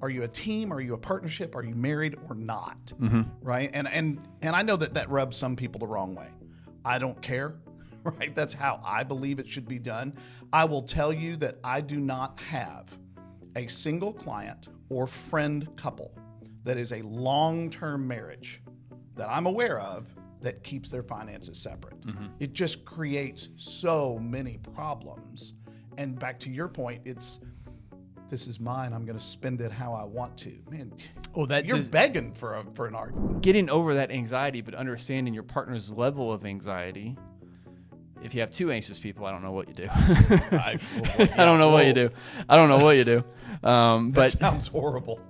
Are you a team? Are you a partnership? Are you married or not? Right? And I know that rubs some people the wrong way. I don't care. Right? That's how I believe it should be done. I will tell you that I do not have a single client or friend couple that is a long-term marriage that I'm aware of that keeps their finances separate. It just creates so many problems. And back to your point, this is mine. I'm going to spend it how I want to. Man, you're begging for an argument. Getting over that anxiety, but understanding your partner's level of anxiety. If you have two anxious people, I don't know what you do. I don't know what you do. I don't know what you do. That sounds horrible.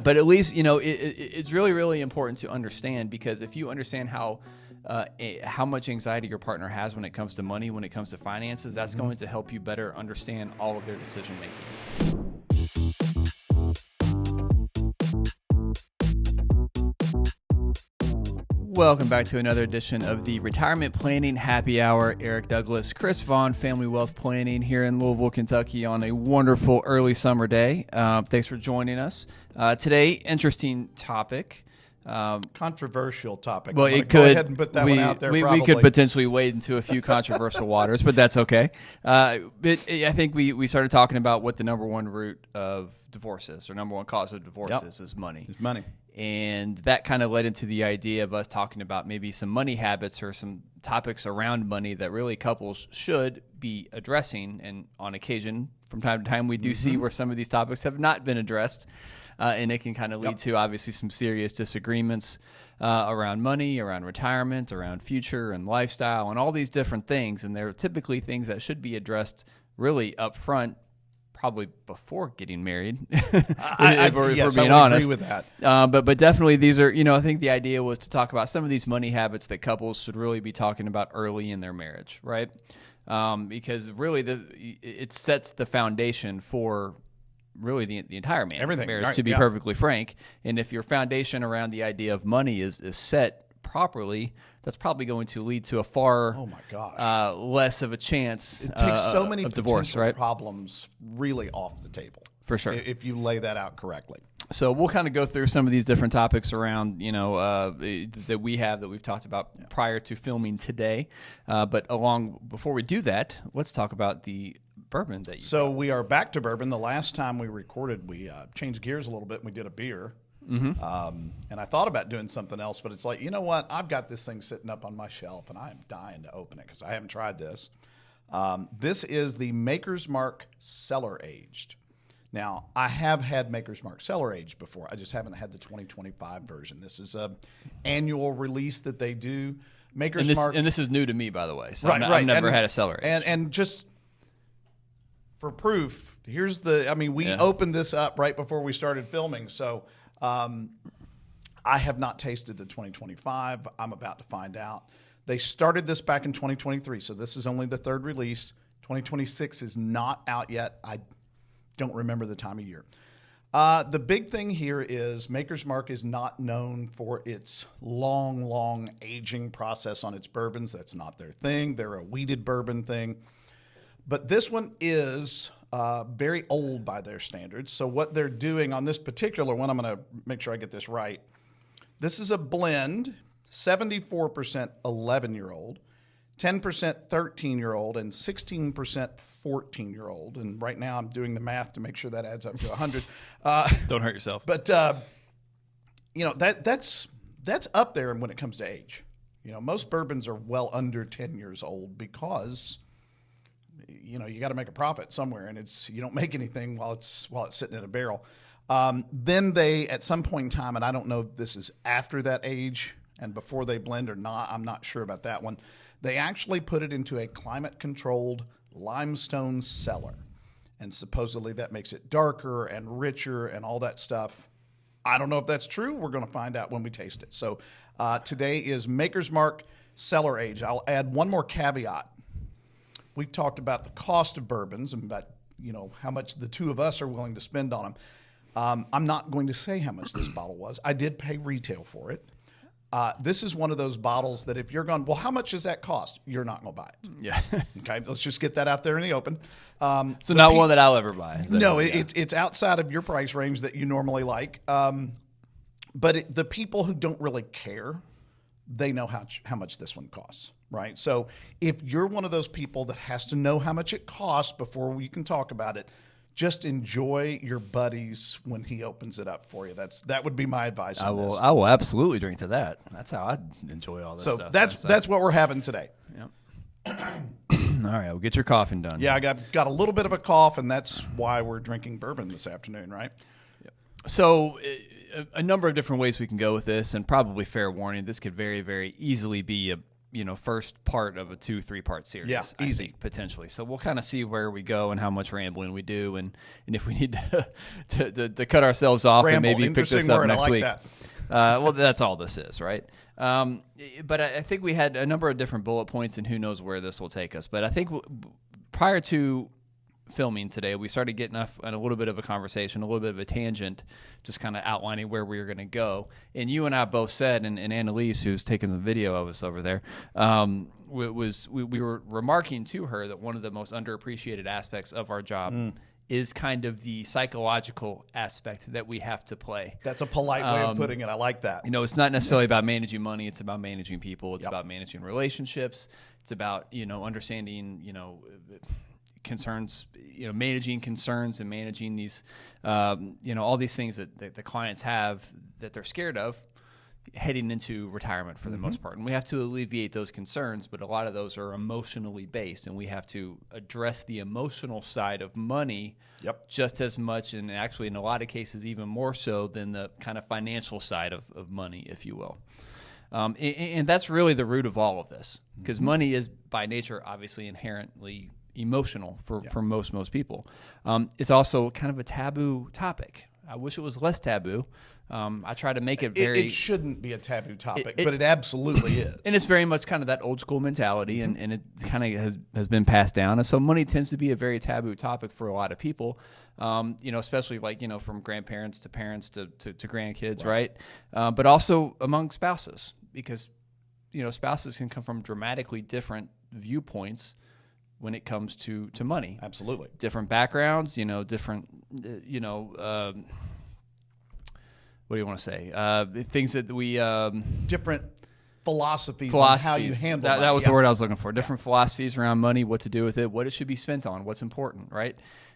But at least, it's really, really important to understand, because if you understand how much anxiety your partner has when it comes to money, when it comes to finances, that's going to help you better understand all of their decision making. Welcome back to another edition of the Retirement Planning Happy Hour. Eric Douglas, Chris Vaughn, Family Wealth Planning here in Louisville, Kentucky on a wonderful early summer day. Thanks for joining us. Today, interesting topic. Controversial topic. Well, it could. Go ahead and put that one out there. We could potentially wade into a few controversial waters, but that's okay. But I think we started talking about what the number one root of divorce is, or number one cause of divorce is money. It's money. And that kind of led into the idea of us talking about maybe some money habits or some topics around money that really couples should be addressing. And on occasion, from time to time, we do see where some of these topics have not been addressed. And it can kind of lead to, obviously, some serious disagreements around money, around retirement, around future and lifestyle, and all these different things. And they're typically things that should be addressed really up front, probably before getting married, if we're being honest. Agree with that. But definitely these are, I think the idea was to talk about some of these money habits that couples should really be talking about early in their marriage, right? Because really it sets the foundation for really the entire marriage, right, to be perfectly frank. And if your foundation around the idea of money is set properly, that's probably going to lead to a far less of a chance it takes so many of divorce, right? Problems really off the table. For sure. If you lay that out correctly. So we'll kind of go through some of these different topics around, that we've talked about prior to filming today. But before we do that, let's talk about the bourbon that you brought. We are back to bourbon. The last time we recorded, we changed gears a little bit and we did a beer. And I thought about doing something else, but it's like, you know what? I've got this thing sitting up on my shelf and I'm dying to open it because I haven't tried this. This is the Maker's Mark Cellar Aged. Now, I have had Maker's Mark Cellar Aged before. I just haven't had the 2025 version. This is an annual release that they do. Maker's Mark. And this is new to me, by the way. So I've never had a cellar aged. And just for proof, we opened this up right before we started filming. So I have not tasted the 2025. I'm about to find out. They started this back in 2023, so this is only the third release. 2026 is not out yet. I don't remember the time of year. The big thing here is Maker's Mark is not known for its long aging process on its bourbons. That's not their thing. They're a wheated bourbon thing. But this one is very old by their standards. So what they're doing on this particular one, I'm going to make sure I get this right. This is a blend, 74% 11-year-old, 10% 13-year-old, and 16% 14-year-old. And right now I'm doing the math to make sure that adds up to 100. Don't hurt yourself. But, that's up there when it comes to age. Most bourbons are well under 10 years old because you got to make a profit somewhere, and you don't make anything while it's sitting in a barrel. Then they, at some point in time, and I don't know if this is after that age and before they blend or not, I'm not sure about that one. They actually put it into a climate-controlled limestone cellar, and supposedly that makes it darker and richer and all that stuff. I don't know if that's true. We're going to find out when we taste it. So today is Maker's Mark Cellar Age. I'll add one more caveat. We've talked about the cost of bourbons and about how much the two of us are willing to spend on them. I'm not going to say how much this bottle was. I did pay retail for it. This is one of those bottles that if you're going, well, how much does that cost? You're not going to buy it. Yeah. Okay, let's just get that out there in the open. So not one that I'll ever buy. No, it's outside of your price range that you normally like. But the people who don't really care, they know how much this one costs, right? So if you're one of those people that has to know how much it costs before we can talk about it, just enjoy your buddies when he opens it up for you. That would be my advice. I will absolutely drink to that. That's how I enjoy all this so stuff. That's what we're having today. Yep. All right, well, get your coughing done. Yeah, I got a little bit of a cough, and that's why we're drinking bourbon this afternoon, right? Yep. So a number of different ways we can go with this, and probably fair warning, this could very, very easily be a first part of a 2-3 part series. Yeah, easy. I think, potentially. So we'll kind of see where we go and how much rambling we do, and if we need to cut ourselves off and maybe pick this up next week. That. Well, that's all this is, right? But I think we had a number of different bullet points, and who knows where this will take us. But I think prior to filming today, we started getting off on a little bit of a conversation, a little bit of a tangent, just kind of outlining where we were going to go. And you and I both said, and Annalise, who's taking some video of us over there, we were remarking to her that one of the most underappreciated aspects of our job is kind of the psychological aspect that we have to play. That's a polite way of putting it. I like that. It's not necessarily about managing money. It's about managing people. It's about managing relationships. It's about, understanding, concerns, managing concerns and managing these, all these things that the clients have that they're scared of heading into retirement for the most part. And we have to alleviate those concerns, but a lot of those are emotionally based, and we have to address the emotional side of money just as much, and actually in a lot of cases even more so than the kind of financial side of money, if you will. And that's really the root of all of this, because money is by nature obviously inherently emotional for most people. It's also kind of a taboo topic. I wish it was less taboo. I try to make it very... It shouldn't be a taboo topic, but it absolutely is. And it's very much kind of that old school mentality, and it kind of has been passed down. And so money tends to be a very taboo topic for a lot of people, especially from grandparents to parents to grandkids, right? But also among spouses, because, spouses can come from dramatically different viewpoints when it comes to money. Absolutely. Different backgrounds, different, what do you want to say? Things that we... different philosophies on how you handle money. That was the word I was looking for. Different philosophies around money, what to do with it, what it should be spent on, what's important, right?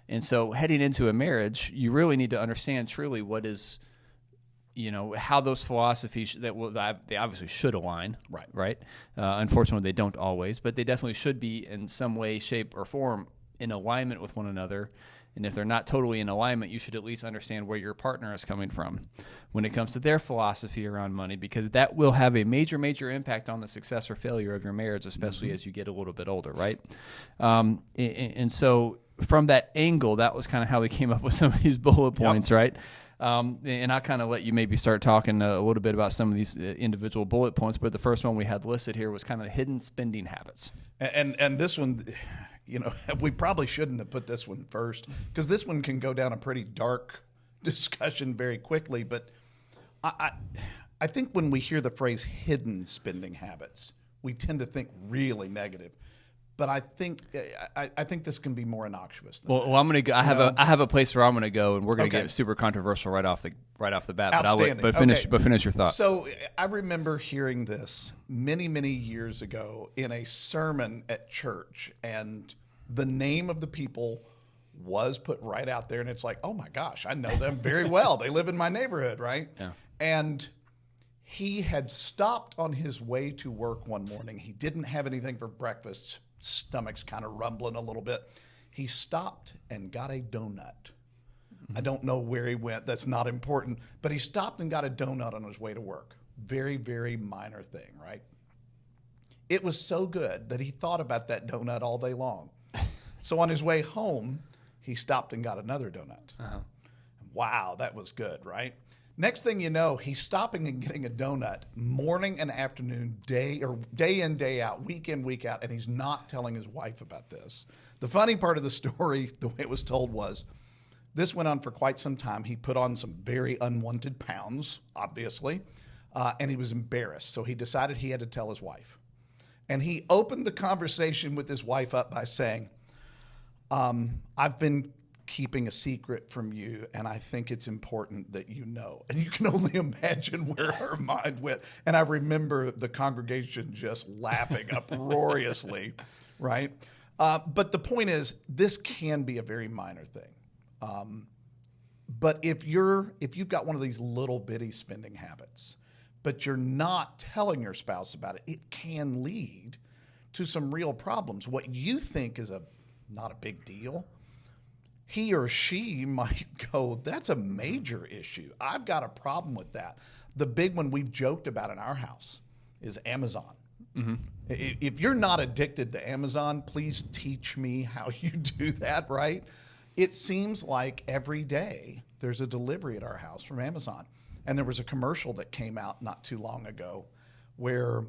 And so heading into a marriage, you really need to understand truly what is... how those philosophies they obviously should align, right? Unfortunately, they don't always, but they definitely should be in some way, shape, or form in alignment with one another. And if they're not totally in alignment, you should at least understand where your partner is coming from when it comes to their philosophy around money, because that will have a major, major impact on the success or failure of your marriage, especially as you get a little bit older, right? And so from that angle, that was kind of how we came up with some of these bullet points, right? And I'll kind of let you maybe start talking a little bit about some of these individual bullet points, but the first one we had listed here was kind of the hidden spending habits. And this one, we probably shouldn't have put this one first, because this one can go down a pretty dark discussion very quickly. But I think when we hear the phrase hidden spending habits, we tend to think really negative. But I think this can be more innocuous than that. Well, I'm gonna go. I have a place where I'm gonna go, and we're gonna get super controversial right off the bat. Outstanding. But finish your thought. So I remember hearing this many, many years ago in a sermon at church, and the name of the people was put right out there, and it's like, oh my gosh, I know them very well. They live in my neighborhood, right? Yeah. And he had stopped on his way to work one morning. He didn't have anything for breakfast. Stomach's kind of rumbling a little bit. He stopped and got a donut. I don't know where he went. That's not important. But he stopped and got a donut on his way to work. Very, very minor thing, right? It was so good that he thought about that donut all day long. So on his way home, he stopped and got another donut. Wow, that was good, right? Next thing you know, he's stopping and getting a donut morning and afternoon, day in, day out, week in, week out, and he's not telling his wife about this. The funny part of the story, the way it was told, was this went on for quite some time. He put on some very unwanted pounds, obviously. and he was embarrassed. So he decided he had to tell his wife. And he opened the conversation with his wife up by saying, I've been keeping a secret from you, and I think it's important that you know. And you can only imagine where her mind went. And I remember the congregation just laughing uproariously, right? But the point is, this can be a very minor thing. But if you've got one of these little bitty spending habits, but you're not telling your spouse about it, it can lead to some real problems. What you think is not a big deal, he or she might go, that's a major issue. I've got a problem with that. The big one we've joked about in our house is Amazon. Mm-hmm. If you're not addicted to Amazon, please teach me how you do that, right? It seems like every day there's a delivery at our house from Amazon. And there was a commercial that came out not too long ago where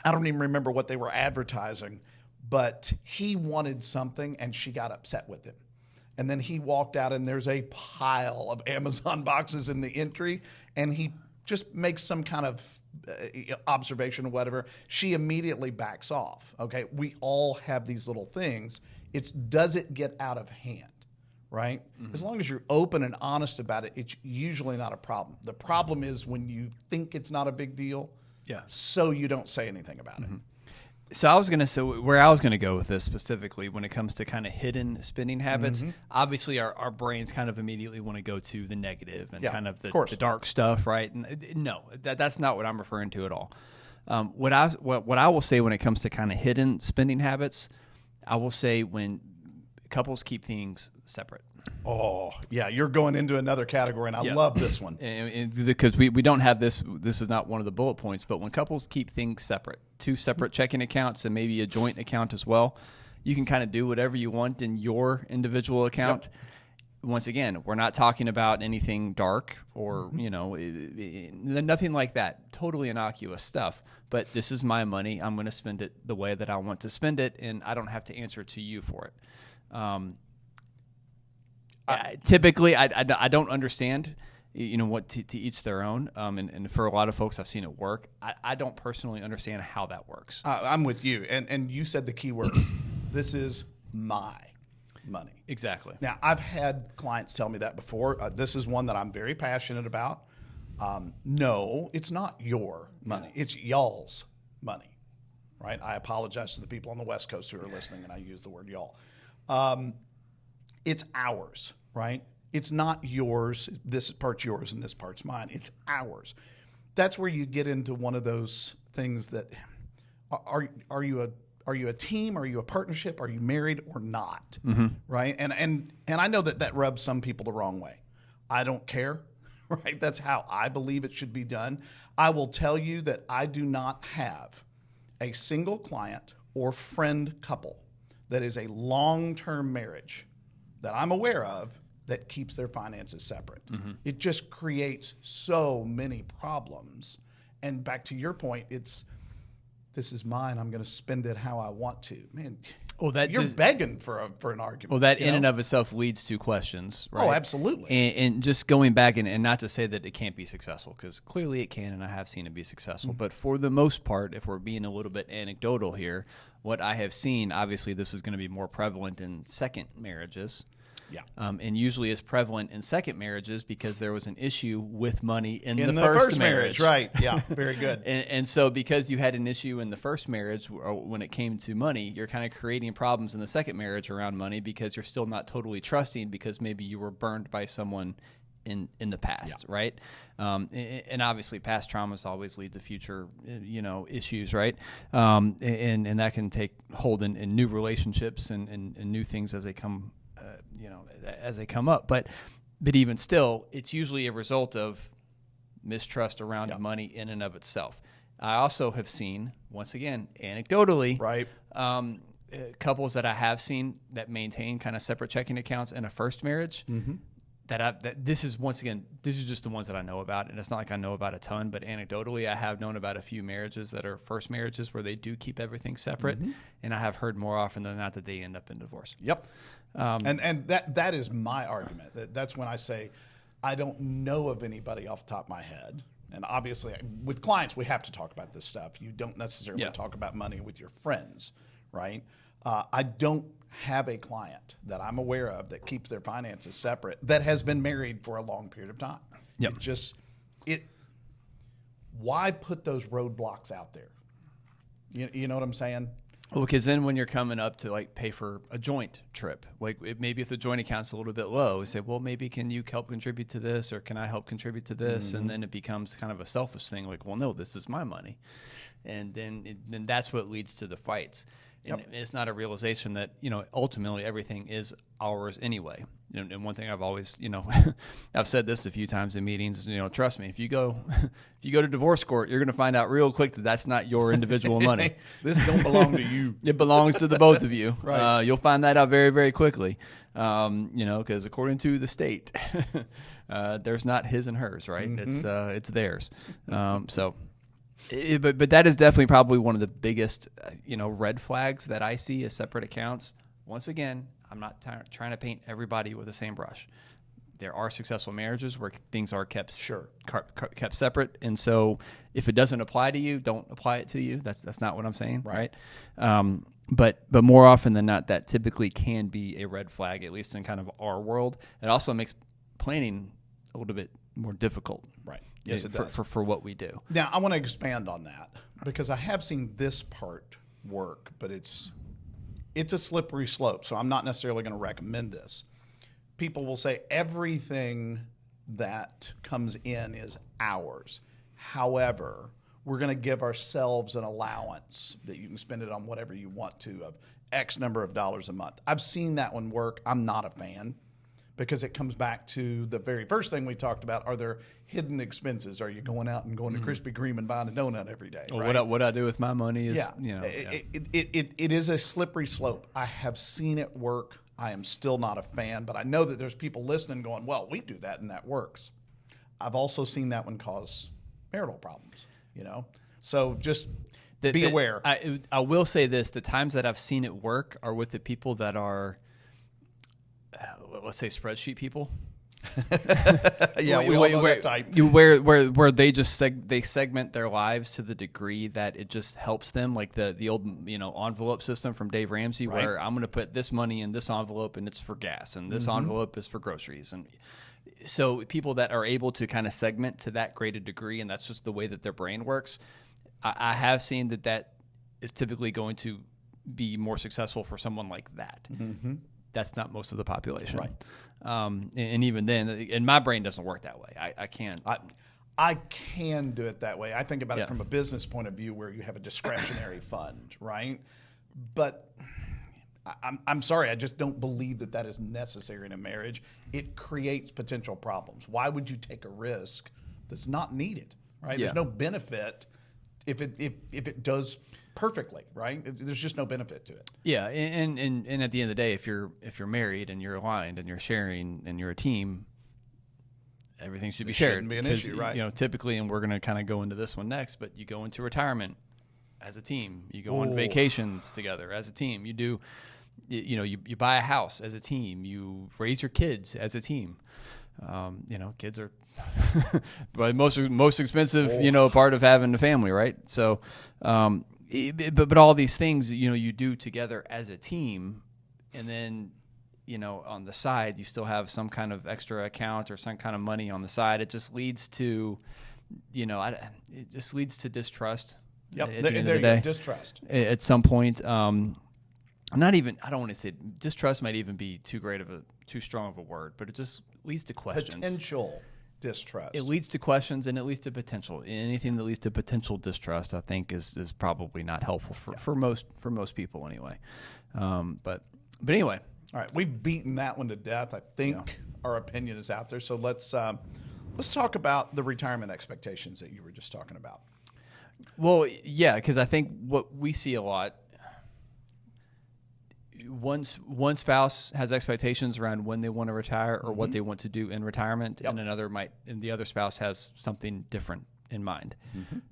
I don't even remember what they were advertising, but he wanted something and she got upset with him. And then he walked out and there's a pile of Amazon boxes in the entry, and he just makes some kind of observation or whatever. She immediately backs off. Okay, we all have these little things. Does it get out of hand, right? Mm-hmm. As long as you're open and honest about it, it's usually not a problem. The problem is when you think it's not a big deal, so you don't say anything about it. So I was going to say where I was going to go with this specifically when it comes to kind of hidden spending habits. Mm-hmm. Obviously, our brains kind of immediately want to go to the negative and kind of the dark stuff, right? And no, that's not what I'm referring to at all. What I will say when it comes to kind of hidden spending habits, I will say when couples keep things separate. Oh, yeah, you're going into another category, and I love this one. Because we don't have this is not one of the bullet points, but when couples keep things separate, 2 separate checking accounts and maybe a joint account as well, you can kind of do whatever you want in your individual account. Yep. Once again, we're not talking about anything dark or, nothing like that. Totally innocuous stuff. But this is my money. I'm going to spend it the way that I want to spend it, and I don't have to answer to you for it. Typically, I don't understand, what to each their own. And for a lot of folks, I've seen it work. I don't personally understand how that works. I'm with you. And you said the key word. This is my money. Exactly. Now, I've had clients tell me that before. This is one that I'm very passionate about. No, it's not your money. It's y'all's money, right? I apologize to the people on the West Coast who are listening, and I use the word y'all. It's ours, right? It's not yours. This part's yours and this part's mine. It's ours. That's where you get into one of those things that are you a team? Are you a partnership? Are you married or not? Mm-hmm. Right? And I know that rubs some people the wrong way. I don't care, right? That's how I believe it should be done. I will tell you that I do not have a single client or friend couple that is a long-term marriage that I'm aware of that keeps their finances separate. Mm-hmm. It just creates so many problems. And back to your point, this is mine. I'm going to spend it how I want to. Man, you're begging for an argument. Well, that in and of itself leads to questions, right? Oh, absolutely. And just going back and not to say that it can't be successful, because clearly it can, and I have seen it be successful. Mm-hmm. But for the most part, if we're being a little bit anecdotal here, what I have seen, obviously this is going to be more prevalent in second marriages. Yeah. And usually is prevalent in second marriages because there was an issue with money in the first marriage. Right. Yeah. Very good. and so because you had an issue in the first marriage or when it came to money, you're kind of creating problems in the second marriage around money because you're still not totally trusting because maybe you were burned by someone in the past, right? And obviously past traumas always lead to future, issues, right? And that can take hold in new relationships and new things as they come as they come up. But even still, it's usually a result of mistrust around money in and of itself. I also have seen, once again, anecdotally, right, couples that I have seen that maintain kind of separate checking accounts in a first marriage. Mm-hmm. This is just the ones that I know about, and it's not like I know about a ton, but anecdotally, I have known about a few marriages that are first marriages where they do keep everything separate, mm-hmm. and I have heard more often than not that they end up in divorce. Yep. And that is my argument. That's when I say I don't know of anybody off the top of my head, and obviously with clients, we have to talk about this stuff. You don't necessarily talk about money with your friends, right? I don't have a client that I'm aware of that keeps their finances separate that has been married for a long period of time. Yep. Why put those roadblocks out there? You know what I'm saying? Well, because then when you're coming up to like pay for a joint trip, like maybe if the joint account's a little bit low, you say, well, maybe can you help contribute to this, or can I help contribute to this? And then it becomes kind of a selfish thing, like, well, no, this is my money, and then that's what leads to the fights. And it's not a realization that, ultimately everything is ours anyway. And one thing I've always, I've said this a few times in meetings, trust me, if you go to divorce court, you're going to find out real quick that that's not your individual money. This don't belong to you. It belongs to the both of you. Right. You'll find that out very, very quickly. Because according to the state, there's not his and hers, right? It's theirs. But that is definitely probably one of the biggest, red flags that I see as separate accounts. Once again, I'm not trying to paint everybody with the same brush. There are successful marriages where things are kept separate, and so if it doesn't apply to you, don't apply it to you. That's not what I'm saying, right? But more often than not, that typically can be a red flag, at least in kind of our world. It also makes planning a little bit more difficult, right? Yes, it does. For what we do. Now, I want to expand on that because I have seen this part work, but it's a slippery slope, so I'm not necessarily going to recommend this. People will say everything that comes in is ours. However, we're going to give ourselves an allowance that you can spend it on whatever you want to of X number of dollars a month. I've seen that one work. I'm not a fan because it comes back to the very first thing we talked about. Are there hidden expenses? Are you going out and going to Krispy Kreme and buying a donut every day? Well, right? What I do with my money is, It is a slippery slope. I have seen it work. I am still not a fan, but I know that there's people listening going, well, we do that and that works. I've also seen that one cause marital problems, So just be aware. I will say this, the times that I've seen it work are with the people that are, let's say spreadsheet people. Yeah, we all know that type. Where they just they segment their lives to the degree that it just helps them, like the old envelope system from Dave Ramsey, right? Where I'm going to put this money in this envelope and it's for gas, and this envelope is for groceries, and so people that are able to kind of segment to that great a degree, and that's just the way that their brain works. I have seen that is typically going to be more successful for someone like that. Mm-hmm. That's not most of the population, right? And even then, and my brain doesn't work that way. I can't. I can do it that way. I think about it from a business point of view, where you have a discretionary fund, right? But I'm sorry, I just don't believe that is necessary in a marriage. It creates potential problems. Why would you take a risk that's not needed, right? There's no benefit if it does perfectly, right? There's just no benefit to it. Yeah, and at the end of the day, if you're married and you're aligned and you're sharing and you're a team, everything should be shared. Shouldn't be an issue, right? Typically, and we're going to kind of go into this one next, but you go into retirement as a team. You go on vacations together as a team. You do, you buy a house as a team. You raise your kids as a team. Kids are but most expensive, part of having a family, right? So, but all these things, you do together as a team, and then, on the side, you still have some kind of extra account or some kind of money on the side. It just leads to, it just leads to distrust. Yep, there you go, distrust. At some point, I don't want to say distrust might even be too strong of a word, but it just leads to questions. Potential distrust. It leads to questions, and it leads to potential. Anything that leads to potential distrust, I think, is probably not helpful for most people anyway. But anyway. All right, we've beaten that one to death. I think our opinion is out there. So let's talk about the retirement expectations that you were just talking about. Well, yeah, because I think what we see a lot, one spouse has expectations around when they want to retire or what they want to do in retirement, and the other spouse has something different in mind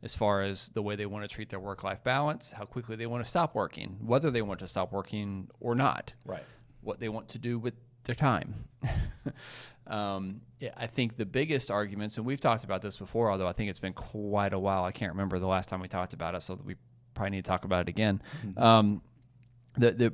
as far as the way they want to treat their work-life balance, how quickly they want to stop working, whether they want to stop working or not, right? What they want to do with their time. Yeah, I think the biggest arguments, and we've talked about this before, although I think it's been quite a while. I can't remember the last time we talked about it, so we probably need to talk about it again. Mm-hmm.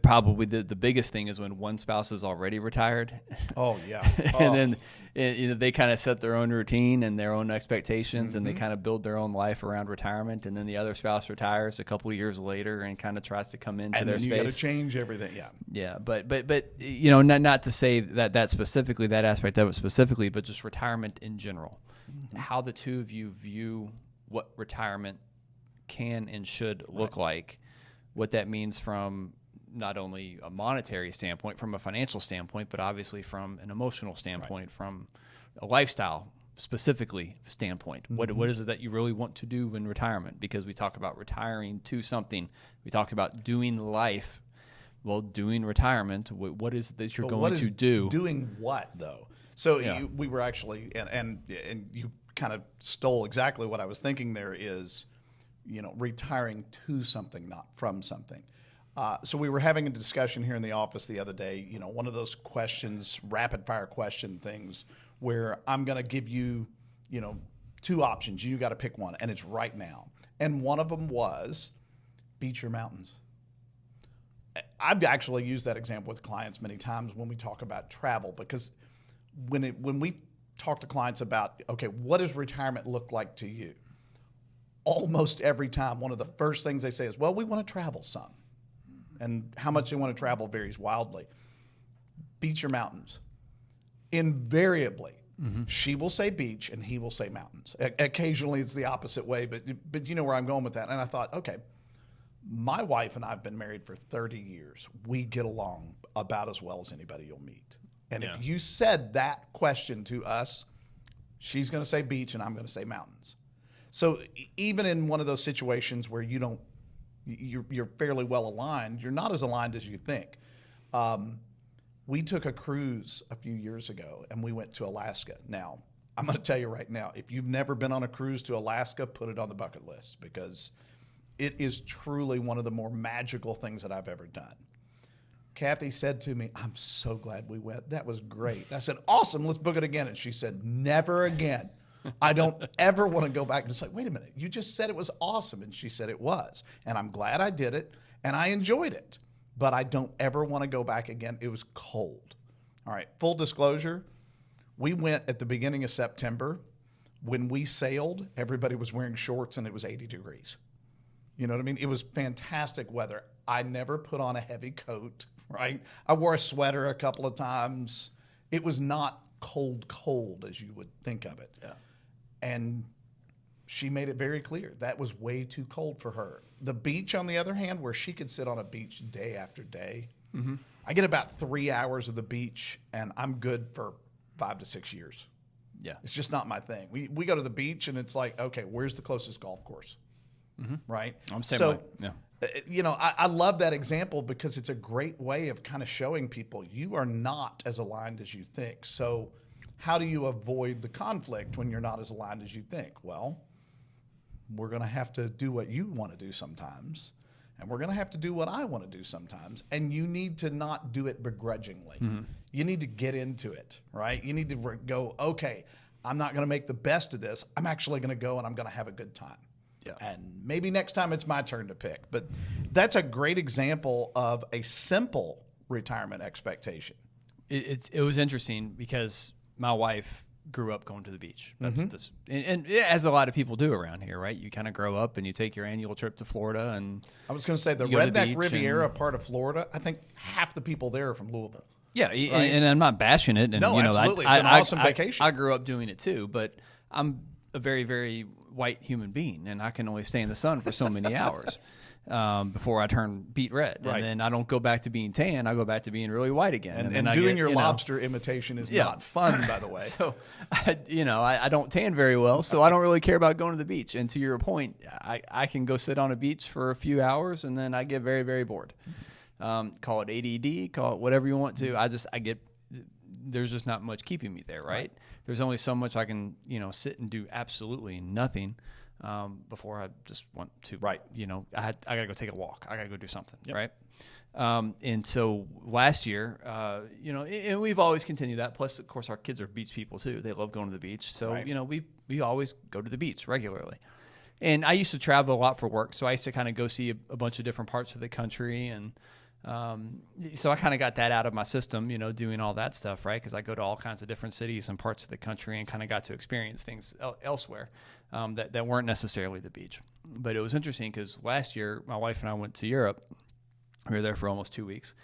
Probably the biggest thing is when one spouse is already retired. Oh yeah, and then they kind of set their own routine and their own expectations, and they kind of build their own life around retirement. And then the other spouse retires a couple of years later and kind of tries to come into their space. And then you got to change everything. Yeah, but not to say that specifically, that aspect of it specifically, but just retirement in general. Mm-hmm. How the two of you view what retirement can and should look like, what that means from not only a monetary standpoint, from a financial standpoint, but obviously from an emotional standpoint, from a lifestyle specifically standpoint. Mm-hmm. What is it that you really want to do in retirement? Because we talk about retiring to something. We talk about doing life. Well, doing retirement, what is it that you're going to do? Doing what, though? So we were actually, and you kind of stole exactly what I was thinking there is, retiring to something, not from something. So we were having a discussion here in the office the other day, one of those questions, rapid fire question things where I'm going to give you, two options. You got to pick one, and it's right now. And one of them was beach or mountains. I've actually used that example with clients many times when we talk about travel, because when we talk to clients about, okay, what does retirement look like to you? Almost every time, one of the first things they say is, well, we want to travel some. And how much they want to travel varies wildly. Beach or mountains? Invariably, she will say beach and he will say mountains. Occasionally it's the opposite way, but you know where I'm going with that. And I thought, okay, my wife and I have been married for 30 years. We get along about as well as anybody you'll meet. And if you said that question to us, she's going to say beach and I'm going to say mountains. So even in one of those situations where you're fairly well aligned, you're not as aligned as you think. We took a cruise a few years ago and we went to Alaska. Now, I'm going to tell you right now, if you've never been on a cruise to Alaska, put it on the bucket list, because it is truly one of the more magical things that I've ever done. Kathy said to me, I'm so glad we went. That was great. I said, awesome, let's book it again. And she said, never again. I don't ever want to go back and say, wait a minute, you just said it was awesome. And she said it was. And I'm glad I did it, and I enjoyed it. But I don't ever want to go back again. It was cold. All right, full disclosure, we went at the beginning of September. When we sailed, everybody was wearing shorts and it was 80 degrees. You know what I mean? It was fantastic weather. I never put on a heavy coat, right? I wore a sweater a couple of times. It was not cold as you would think of it. Yeah. And she made it very clear that was way too cold for her. The beach, on the other hand, where she could sit on a beach day after day, I get about 3 hours of the beach and I'm good for 5 to 6 years. Yeah. It's just not my thing. We go to the beach and it's like, okay, where's the closest golf course? Right? I'm saying so, yeah. I love that example because it's a great way of kind of showing people you are not as aligned as you think. So how do you avoid the conflict when you're not as aligned as you think? Well, we're going to have to do what you want to do sometimes, and we're going to have to do what I want to do sometimes, and you need to not do it begrudgingly. You need to get into it, right? You need to go, okay, I'm not going to make the best of this. I'm actually going to go and I'm going to have a good time. Yeah. And maybe next time it's my turn to pick. But that's a great example of a simple retirement expectation. It was interesting because my wife grew up going to the beach. That's and as a lot of people do around here, right? You kind of grow up and you take your annual trip to Florida. And I was going to say the Redneck Riviera part of Florida, I think half the people there are from Louisville. Yeah, right? and I'm not bashing it. And, no, absolutely. It's an awesome vacation. I grew up doing it too, but I'm a very, very white human being, and I can only stay in the sun for so many hours before I turn beet red. Right. And then I don't go back to being tan. I go back to being really white again. And doing your lobster imitation is not fun, by the way. So, I don't tan very well, so I don't really care about going to the beach. And to your point, I can go sit on a beach for a few hours, and then I get very, very bored. Call it ADD, call it whatever you want to. There's just not much keeping me there, right? There's only so much I can, sit and do absolutely nothing. before I just want to, Right. I got to go take a walk. I got to go do something, right? And so last year, and we've always continued that. Plus, of course, our kids are beach people too. They love going to the beach. So, Right. We always go to the beach regularly. And I used to travel a lot for work. So I used to kind of go see a bunch of different parts of the country. And so I kind of got that out of my system, doing all that stuff, right? Because I go to all kinds of different cities and parts of the country and kind of got to experience things elsewhere that weren't necessarily the beach. But it was interesting because last year, my wife and I went to Europe. We were there for almost 2 weeks.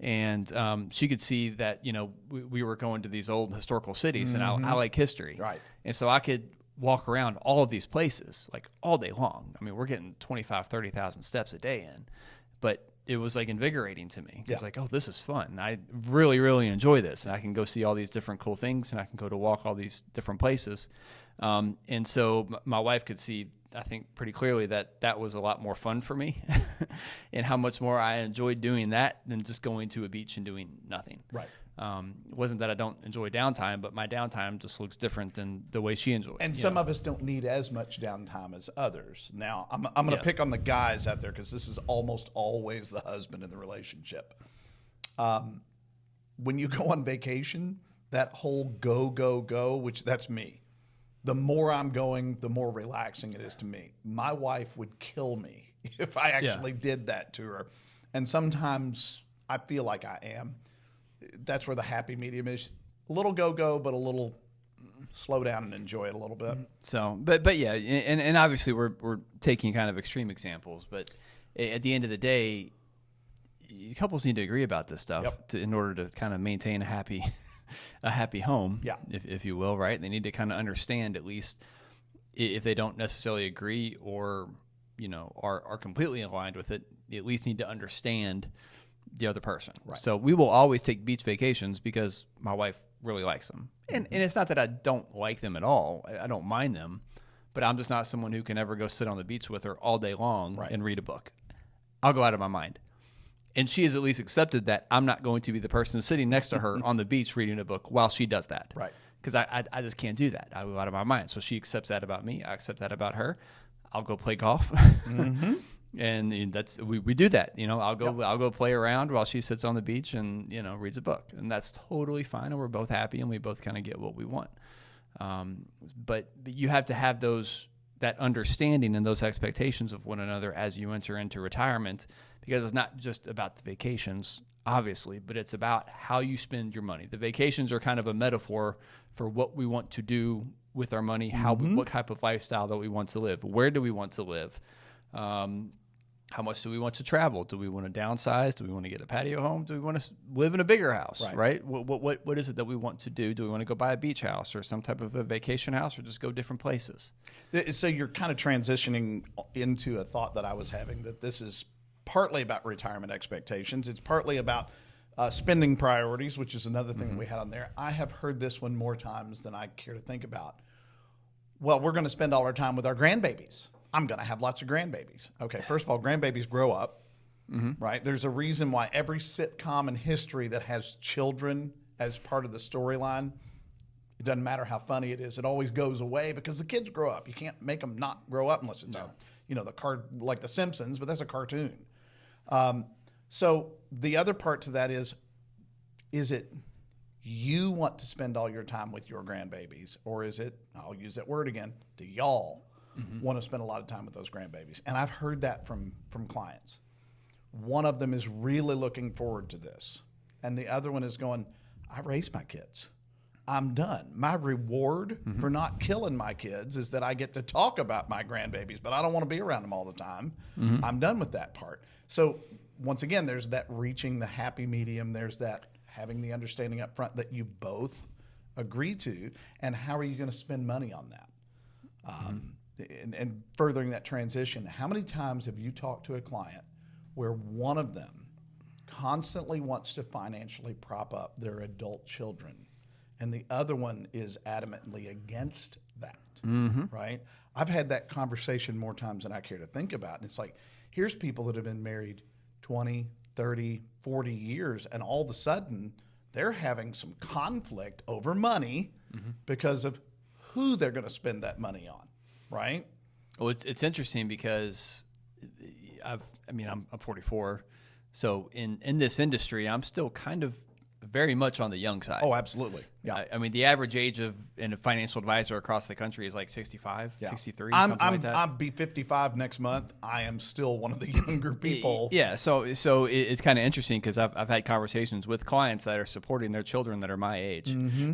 And she could see that, we were going to these old historical cities, and I like history. Right. And so I could walk around all of these places like all day long. I mean, we're getting 25, 30,000 steps a day in. But it was like invigorating to me. It's like, oh, this is fun. I really, really enjoy this. And I can go see all these different cool things, and I can go to walk all these different places. And so my wife could see, I think, pretty clearly that was a lot more fun for me and how much more I enjoyed doing that than just going to a beach and doing nothing. Right. It wasn't that I don't enjoy downtime, but my downtime just looks different than the way she enjoyed. And some of us don't need as much downtime as others. Now, I'm going to pick on the guys out there because this is almost always the husband in the relationship. When you go on vacation, that whole go, go, go, which that's me. The more I'm going, the more relaxing it is to me. My wife would kill me if I actually did that to her. And sometimes I feel like I am. That's where the happy medium is. A little go-go, but a little slow down and enjoy it a little bit. So, but yeah, and obviously we're taking kind of extreme examples, but at the end of the day, couples need to agree about this stuff in order to kind of maintain a happy home, if you will, right? They need to kind of understand, at least if they don't necessarily agree or, are completely aligned with it, they at least need to understand the other person. Right. So we will always take beach vacations because my wife really likes them. And it's not that I don't like them at all. I don't mind them, but I'm just not someone who can ever go sit on the beach with her all day long and read a book. I'll go out of my mind. And she has at least accepted that I'm not going to be the person sitting next to her on the beach reading a book while she does that. Right. Because I just can't do that. I go out of my mind. So she accepts that about me. I accept that about her. I'll go play golf. And that's we do that. I'll go play around while she sits on the beach and reads a book. And that's totally fine. And we're both happy and we both kind of get what we want. But you have to have that understanding and those expectations of one another as you enter into retirement, because it's not just about the vacations, obviously, but it's about how you spend your money. The vacations are kind of a metaphor for what we want to do with our money, what type of lifestyle that we want to live. Where do we want to live? How much do we want to travel? Do we want to downsize? Do we want to get a patio home? Do we want to live in a bigger house, right? What is it that we want to do? Do we want to go buy a beach house or some type of a vacation house, or just go different places? So you're kind of transitioning into a thought that I was having, that this is partly about retirement expectations. It's partly about spending priorities, which is another thing that we had on there. I have heard this one more times than I care to think about. Well, we're going to spend all our time with our grandbabies. I'm going to have lots of grandbabies. Okay, first of all, grandbabies grow up, right? There's a reason why every sitcom in history that has children as part of the storyline, it doesn't matter how funny it is, it always goes away because the kids grow up. You can't make them not grow up unless it's the card like The Simpsons, but that's a cartoon. So the other part to that is it you want to spend all your time with your grandbabies, or is it, I'll use that word again, do y'all want to spend a lot of time with those grandbabies? And I've heard that from clients. One of them is really looking forward to this, and the other one is going, I raised my kids. I'm done. My reward for not killing my kids is that I get to talk about my grandbabies, but I don't want to be around them all the time. I'm done with that part. So once again, there's that reaching the happy medium. There's that having the understanding up front that you both agree to, and how are you going to spend money on that? And furthering that transition, how many times have you talked to a client where one of them constantly wants to financially prop up their adult children, and the other one is adamantly against that, right? I've had that conversation more times than I care to think about. And it's like, here's people that have been married 20, 30, 40 years, and all of a sudden they're having some conflict over money because of who they're going to spend that money on, right? Well, it's interesting because I'm 44, so in this industry, I'm still kind of very much on the young side. Oh, absolutely. Yeah. I mean, the average age in a financial advisor across the country is like 65, Yeah. 63, something like that. I'll be 55 next month. I am still one of the younger people. Yeah, so it's kind of interesting because I've had conversations with clients that are supporting their children that are my age. Mm-hmm.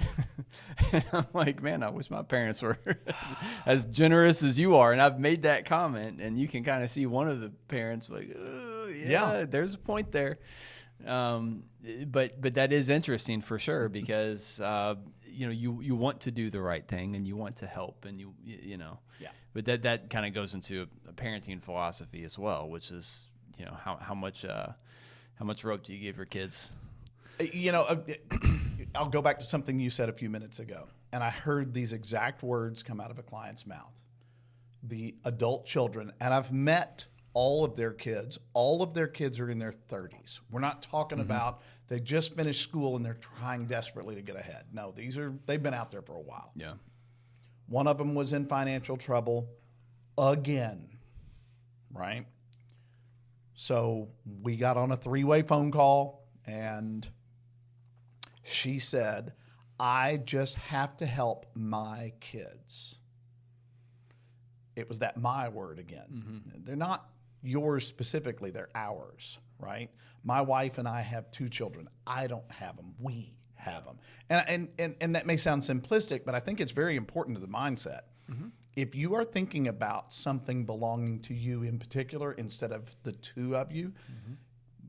And I'm like, man, I wish my parents were as generous as you are. And I've made that comment, and you can kind of see one of the parents like, oh, yeah, there's a point there. But that is interesting for sure because you want to do the right thing and you want to help and you know. Yeah. But that kind of goes into a parenting philosophy as well, which is how much rope do you give your kids? I'll go back to something you said a few minutes ago, and I heard these exact words come out of a client's mouth. The adult children, and I've met all of their kids. All of their kids are in their 30s. We're not talking about they just finished school and they're trying desperately to get ahead. No, they've been out there for a while. Yeah. One of them was in financial trouble again, right? So we got on a 3-way phone call, and she said, I just have to help my kids. It was that my word again. Mm-hmm. They're not yours specifically, they're ours, right? My wife and I have 2 children. I don't have them. We have them. And that may sound simplistic, but I think it's very important to the mindset. Mm-hmm. If you are thinking about something belonging to you in particular instead of the 2 of you,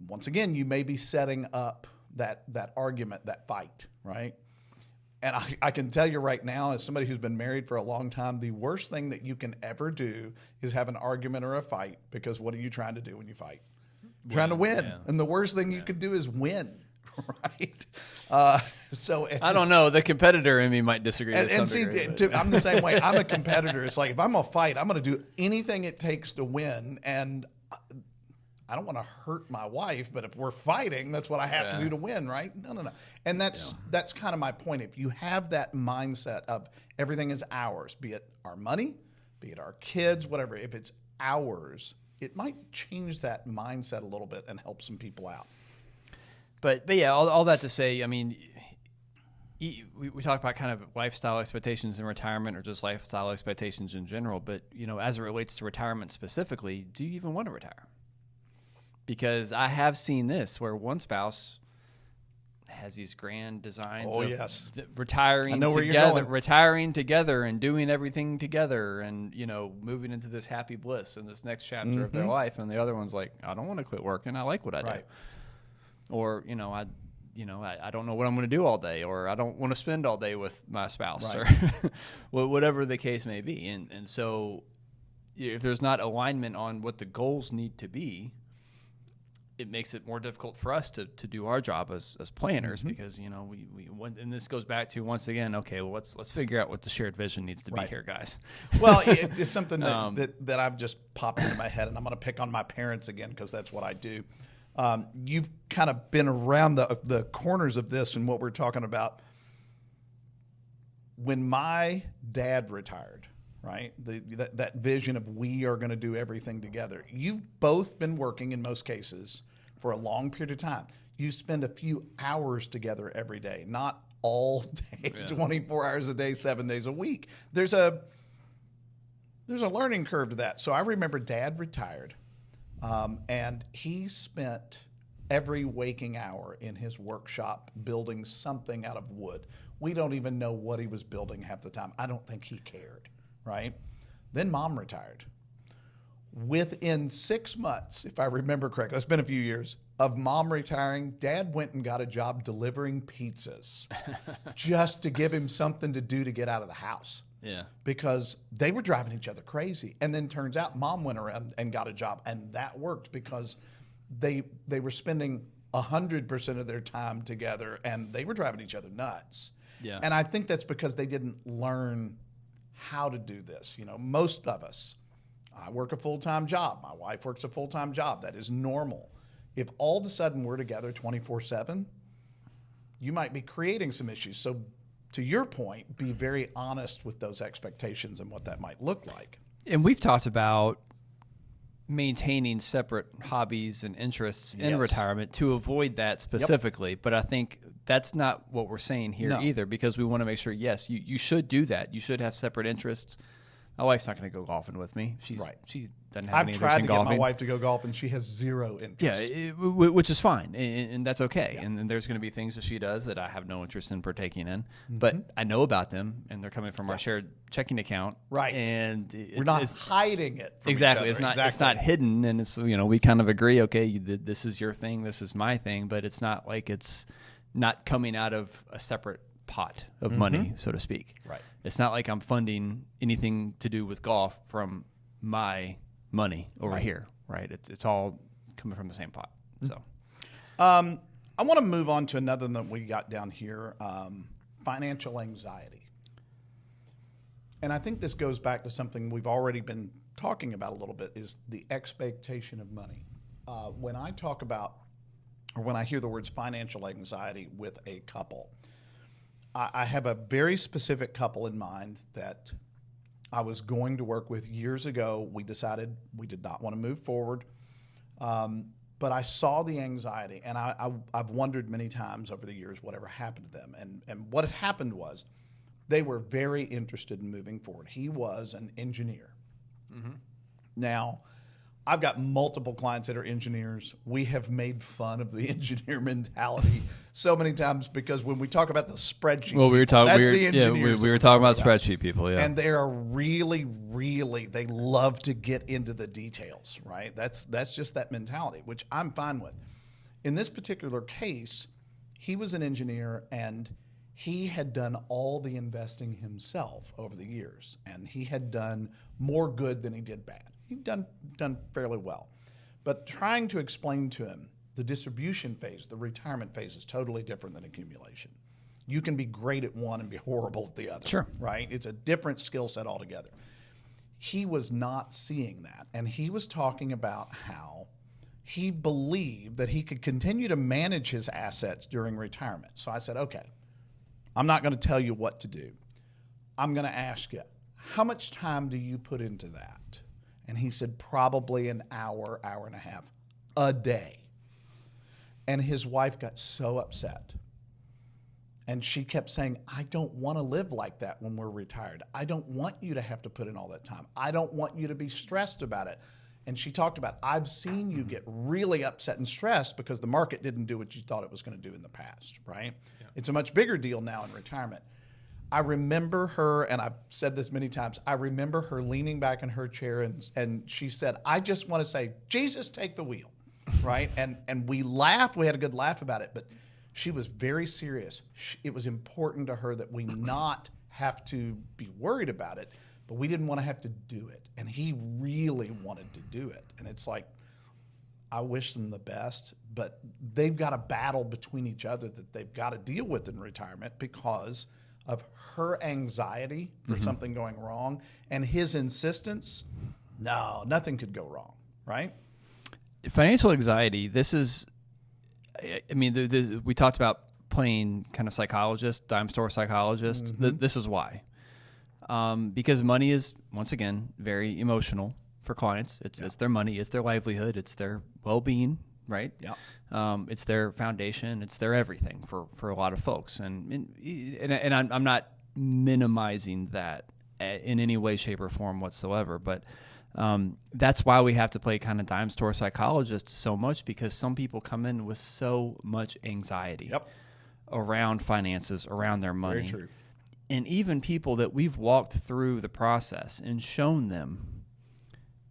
once again, you may be setting up that argument, that fight, right? And I can tell you right now, as somebody who's been married for a long time, the worst thing that you can ever do is have an argument or a fight, because what are you trying to do when you fight? Trying to win. Yeah. And the worst thing you could do is win, right? I don't know. The competitor in me might disagree. And see, I'm the same way. I'm a competitor. It's like, if I'm going to fight, I'm going to do anything it takes to win. And I don't want to hurt my wife, but if we're fighting, that's what I have to do to win, right? No. And that's kind of my point. If you have that mindset of everything is ours, be it our money, be it our kids, whatever, if it's ours, it might change that mindset a little bit and help some people out. But yeah, all that to say, I mean, we talk about kind of lifestyle expectations in retirement or just lifestyle expectations in general. But, as it relates to retirement specifically, do you even want to retire? Because I have seen this where one spouse has these grand designs of retiring together and doing everything together and, moving into this happy bliss and this next chapter of their life. And the other one's like, I don't want to quit working. I like what I do. Or, I don't know what I'm going to do all day, or I don't want to spend all day with my spouse, or whatever the case may be. And so if there's not alignment on what the goals need to be, it makes it more difficult for us to do our job as planners, because we and this goes back to, once again, okay, well, let's figure out what the shared vision needs to be here, guys. Well, it's something that I've just popped into my head, and I'm going to pick on my parents again because that's what I do. You've kind of been around the corners of this and what we're talking about. When my dad retired, right? That vision of we are going to do everything together. You've both been working in most cases for a long period of time. You spend a few hours together every day, not all day, 24 hours a day, 7 days a week. There's a learning curve to that. So I remember Dad retired, and he spent every waking hour in his workshop building something out of wood. We don't even know what he was building half the time. I don't think he cared. Right? Then Mom retired. Within 6 months, if I remember correctly, it's been a few years, of Mom retiring, Dad went and got a job delivering pizzas just to give him something to do to get out of the house. Yeah. Because they were driving each other crazy. And then turns out Mom went around and got a job, and that worked because they were spending 100% of their time together, and they were driving each other nuts. Yeah. And I think that's because they didn't learn how to do this. Most of us, I work a full-time job. My wife works a full-time job. That is normal. If all of a sudden we're together 24/7, you might be creating some issues. So to your point, be very honest with those expectations and what that might look like. And we've talked about maintaining separate hobbies and interests in retirement to avoid that specifically. But I think that's not what we're saying here either, because we want to make sure, yes, you should do that. You should have separate interests. My wife's not going to go golfing with me. She doesn't have any interest in golfing. I've tried to get my wife to go golf, and she has zero interest. Yeah, which is fine, and that's okay. Yeah. And there's going to be things that she does that I have no interest in partaking in. But I know about them, and they're coming from our shared checking account. Right. And we're not hiding it from exactly. each other. It's not hidden, and it's, we kind of agree, okay, this is your thing, this is my thing, but it's not like it's not coming out of a separate pot of money, so to speak. Right. It's not like I'm funding anything to do with golf from my money over here, right? It's all coming from the same pot. So, I want to move on to another that we got down here, financial anxiety. And I think this goes back to something we've already been talking about a little bit, is the expectation of money. When I talk about, or when I hear the words financial anxiety with a couple, I have a very specific couple in mind that I was going to work with years ago. We decided we did not want to move forward, but I saw the anxiety, and I've wondered many times over the years whatever happened to them. And what had happened was they were very interested in moving forward. He was an engineer. Now, I've got multiple clients that are engineers. We have made fun of the engineer mentality so many times, because when we talk about the spreadsheet, well, we were talking about spreadsheet people, and they are really, they love to get into the details, right? That's just that mentality, which I'm fine with. In this particular case, he was an engineer, and he had done all the investing himself over the years, and he had done more good than he did bad. He'd done fairly well. But trying to explain to him the distribution phase, the retirement phase, is totally different than accumulation. You can be great at one and be horrible at the other. Sure. Right? It's a different skill set altogether. He was not seeing that. And he was talking about how he believed that he could continue to manage his assets during retirement. So I said, okay, I'm not going to tell you what to do. I'm going to ask you, how much time do you put into that? And he said, probably an hour, hour and a half a day. And his wife got so upset. And she kept saying, I don't want to live like that when we're retired. I don't want you to have to put in all that time. I don't want you to be stressed about it. And she talked about, I've seen you get really upset and stressed because the market didn't do what you thought it was going to do in the past, right? Yeah. It's a much bigger deal now in retirement. I remember her, and I've said this many times, I remember her leaning back in her chair, and she said, I just want to say, Jesus, take the wheel, right? And we laughed. We had a good laugh about it, but she was very serious. It was important to her that we not have to be worried about it, but we didn't want to have to do it. And he really wanted to do it. And it's like, I wish them the best, but they've got a battle between each other that they've got to deal with in retirement because of her anxiety for something going wrong and his insistence. No, nothing could go wrong, right? Financial anxiety, this is, I mean, we talked about playing kind of psychologist, dime store psychologist. This is why. Because money is, once again, very emotional for clients. It's their money, it's their livelihood, it's their well-being, right? Yeah. It's their foundation, it's their everything for a lot of folks. And I'm not minimizing that in any way, shape, or form whatsoever. But that's why we have to play kind of dime store psychologist so much, because some people come in with so much anxiety around finances, around their money. Very true. And even people that we've walked through the process and shown them,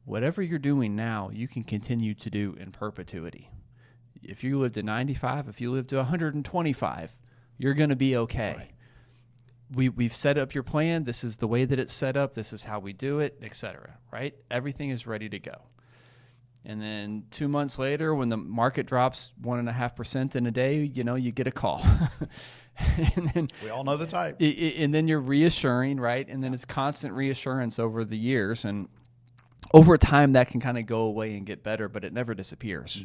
whatever you're doing now, you can continue to do in perpetuity. If you live to 95, if you live to 125, you're going to be okay. Right. We've set up your plan. This is the way that it's set up. This is how we do it, etc. Right? Everything is ready to go. And then 2 months later, when the market drops 1.5% in a day, you get a call. And then we all know the type. And then you're reassuring, right? And then it's constant reassurance over the years. And over time, that can kind of go away and get better, but it never disappears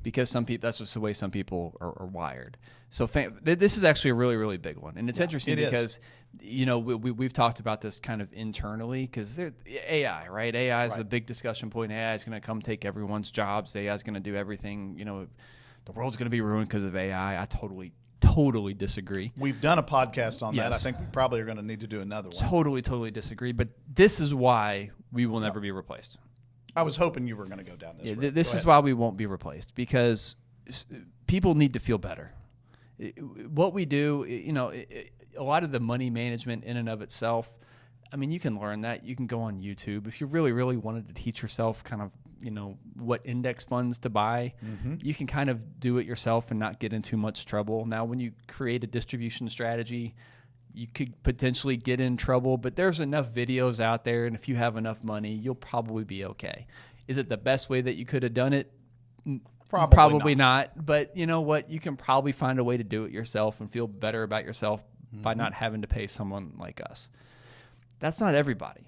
because some people, that's just the way some people are wired. So this is actually a really, really big one. And it's interesting because, you know, we've talked about this kind of internally because AI, right? AI is a big discussion point. AI is going to come take everyone's jobs. AI is going to do everything. You know, the world's going to be ruined because of AI. I totally disagree. We've done a podcast on that. I think we probably are going to need to do another one. Totally disagree. But this is why we will never be replaced. I was hoping you were going to go down this road. This is why we won't be replaced, because people need to feel better. What we do, you know, a lot of the money management in and of itself, I mean, you can learn that. You can go on YouTube. If you really, really wanted to teach yourself kind of, you know, what index funds to buy, you can kind of do it yourself and not get in too much trouble. Now, when you create a distribution strategy, you could potentially get in trouble, but there's enough videos out there, and if you have enough money, you'll probably be okay. Is it the best way that you could have done it? Probably not. But you know what? You can probably find a way to do it yourself and feel better about yourself by not having to pay someone like us. That's not everybody.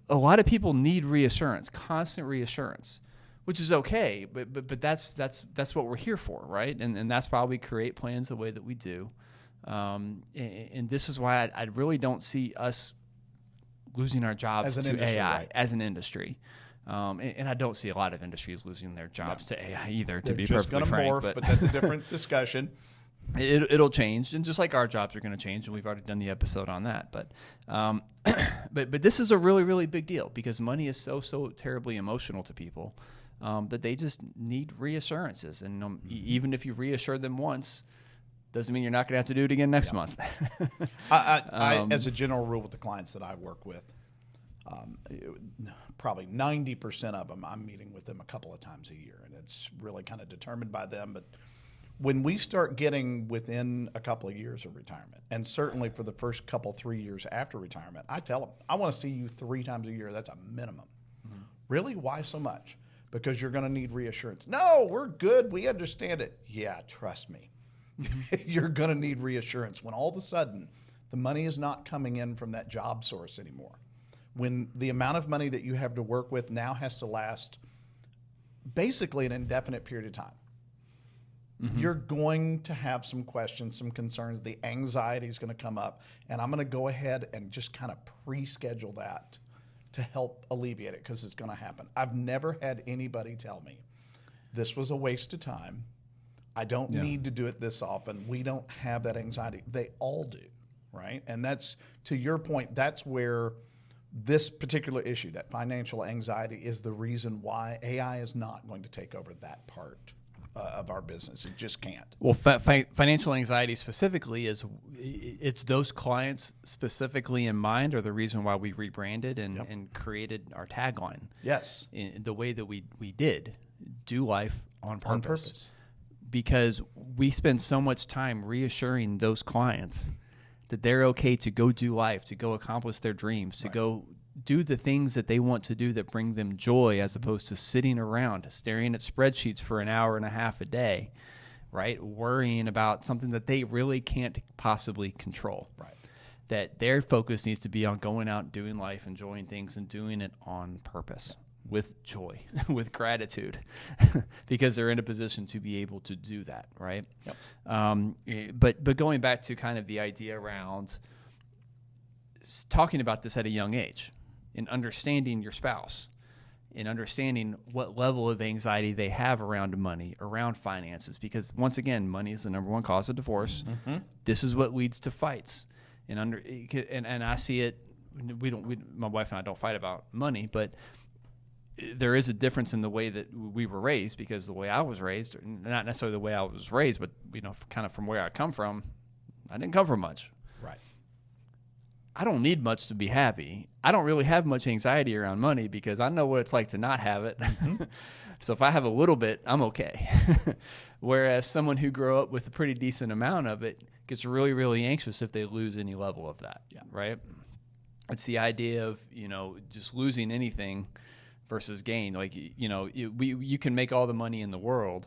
A lot of people need reassurance, constant reassurance, which is okay. But that's what we're here for, right? And that's why we create plans the way that we do. And this is why I really don't see us losing our jobs to AI as an industry. And I don't see a lot of industries losing their jobs to AI either, to be perfectly frank. They're just going to morph, but that's a different discussion. It'll change, and just like our jobs are going to change, and we've already done the episode on that. But but this is a really, really big deal because money is so terribly emotional to people that they just need reassurances. And even if you reassure them once, doesn't mean you're not going to have to do it again next month. I, as a general rule with the clients that I work with, probably 90% of them, I'm meeting with them a couple of times a year, and it's really kind of determined by them. But when we start getting within a couple of years of retirement, and certainly for the first 3 years after retirement, I tell them, I want to see you 3 times a year. That's a minimum. Really? Why so much? Because you're going to need reassurance. No, we're good. We understand it. Yeah, trust me. You're going to need reassurance when all of a sudden the money is not coming in from that job source anymore. When the amount of money that you have to work with now has to last basically an indefinite period of time. You're going to have some questions, some concerns. The anxiety is going to come up, and I'm going to go ahead and just kind of pre-schedule that to help alleviate it because it's going to happen. I've never had anybody tell me this was a waste of time. I don't need to do it this often. We don't have that anxiety. They all do, right? And that's, to your point, that's where this particular issue, that financial anxiety, is the reason why AI is not going to take over that part of our business. It just can't. Well, financial anxiety specifically it's those clients specifically in mind are the reason why we rebranded and created our tagline. Yes. In the way that we did, do life on purpose. Because we spend so much time reassuring those clients that they're okay to go do life, to go accomplish their dreams, to go do the things that they want to do that bring them joy, as opposed to sitting around staring at spreadsheets for an hour and a half a day, right? Worrying about something that they really can't possibly control. Right. That their focus needs to be on going out, doing life, enjoying things, and doing it on purpose, with joy, with gratitude, because they're in a position to be able to do that, right? Yep. But going back to kind of the idea around talking about this at a young age, and understanding your spouse, and understanding what level of anxiety they have around money, around finances, because once again, money is the number one cause of divorce. This is what leads to fights, and I see it. My wife and I don't fight about money, but there is a difference in the way that we were raised, because the way I was raised, not necessarily the way I was raised, but kind of from where I come from, I didn't come from much. Right. I don't need much to be happy. I don't really have much anxiety around money because I know what it's like to not have it. So if I have a little bit, I'm okay. Whereas someone who grew up with a pretty decent amount of it gets really, really anxious if they lose any level of that. Yeah. Right. It's the idea of, just losing anything versus gain. Like, you can make all the money in the world.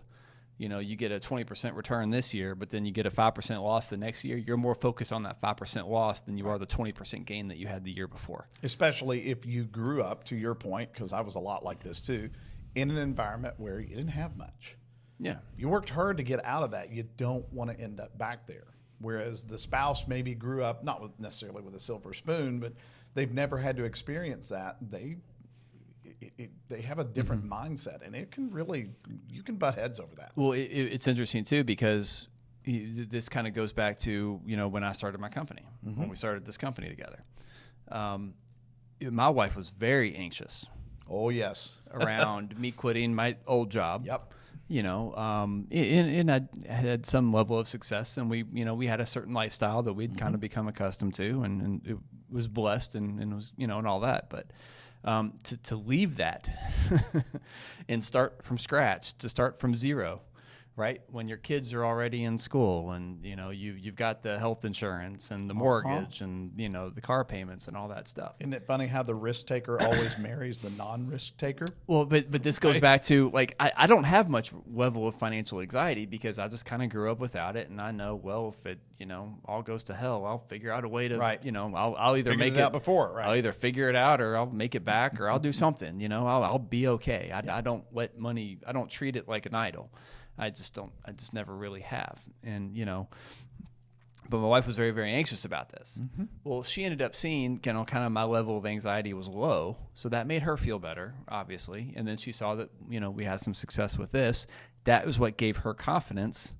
You get a 20% return this year, but then you get a 5% loss the next year. You're more focused on that 5% loss than you are the 20% gain that you had the year before. Especially if you grew up, to your point, because I was a lot like this too, in an environment where you didn't have much. Yeah. You worked hard to get out of that. You don't want to end up back there. Whereas the spouse maybe grew up, not necessarily with a silver spoon, but they've never had to experience that. They have a different mindset, and it can really, you can butt heads over that. Well, it's interesting too, because this kind of goes back to, when I started my company, when we started this company together. My wife was very anxious. Oh, yes. Around me quitting my old job. Yep. And I had some level of success, and we had a certain lifestyle that we'd kind of become accustomed to, and it was blessed and was, and all that. But to leave that and start from scratch, to start from zero, right? When your kids are already in school, and you've got the health insurance and the mortgage and the car payments and all that stuff. Isn't it funny how the risk taker always marries the non-risk taker? Well, but this goes back to, like, I don't have much level of financial anxiety because I just kind of grew up without it, and I know, well, if it all goes to hell, I'll figure out a way to I'll either make it out before, right? I'll either figure it out, or I'll make it back, or I'll do something. I'll be okay. I don't let money. I don't treat it like an idol. I just never really have. And, but my wife was very, very anxious about this. Mm-hmm. Well, she ended up seeing, kind of my level of anxiety was low. So that made her feel better, obviously. And then she saw that, we had some success with this. That was what gave her confidence.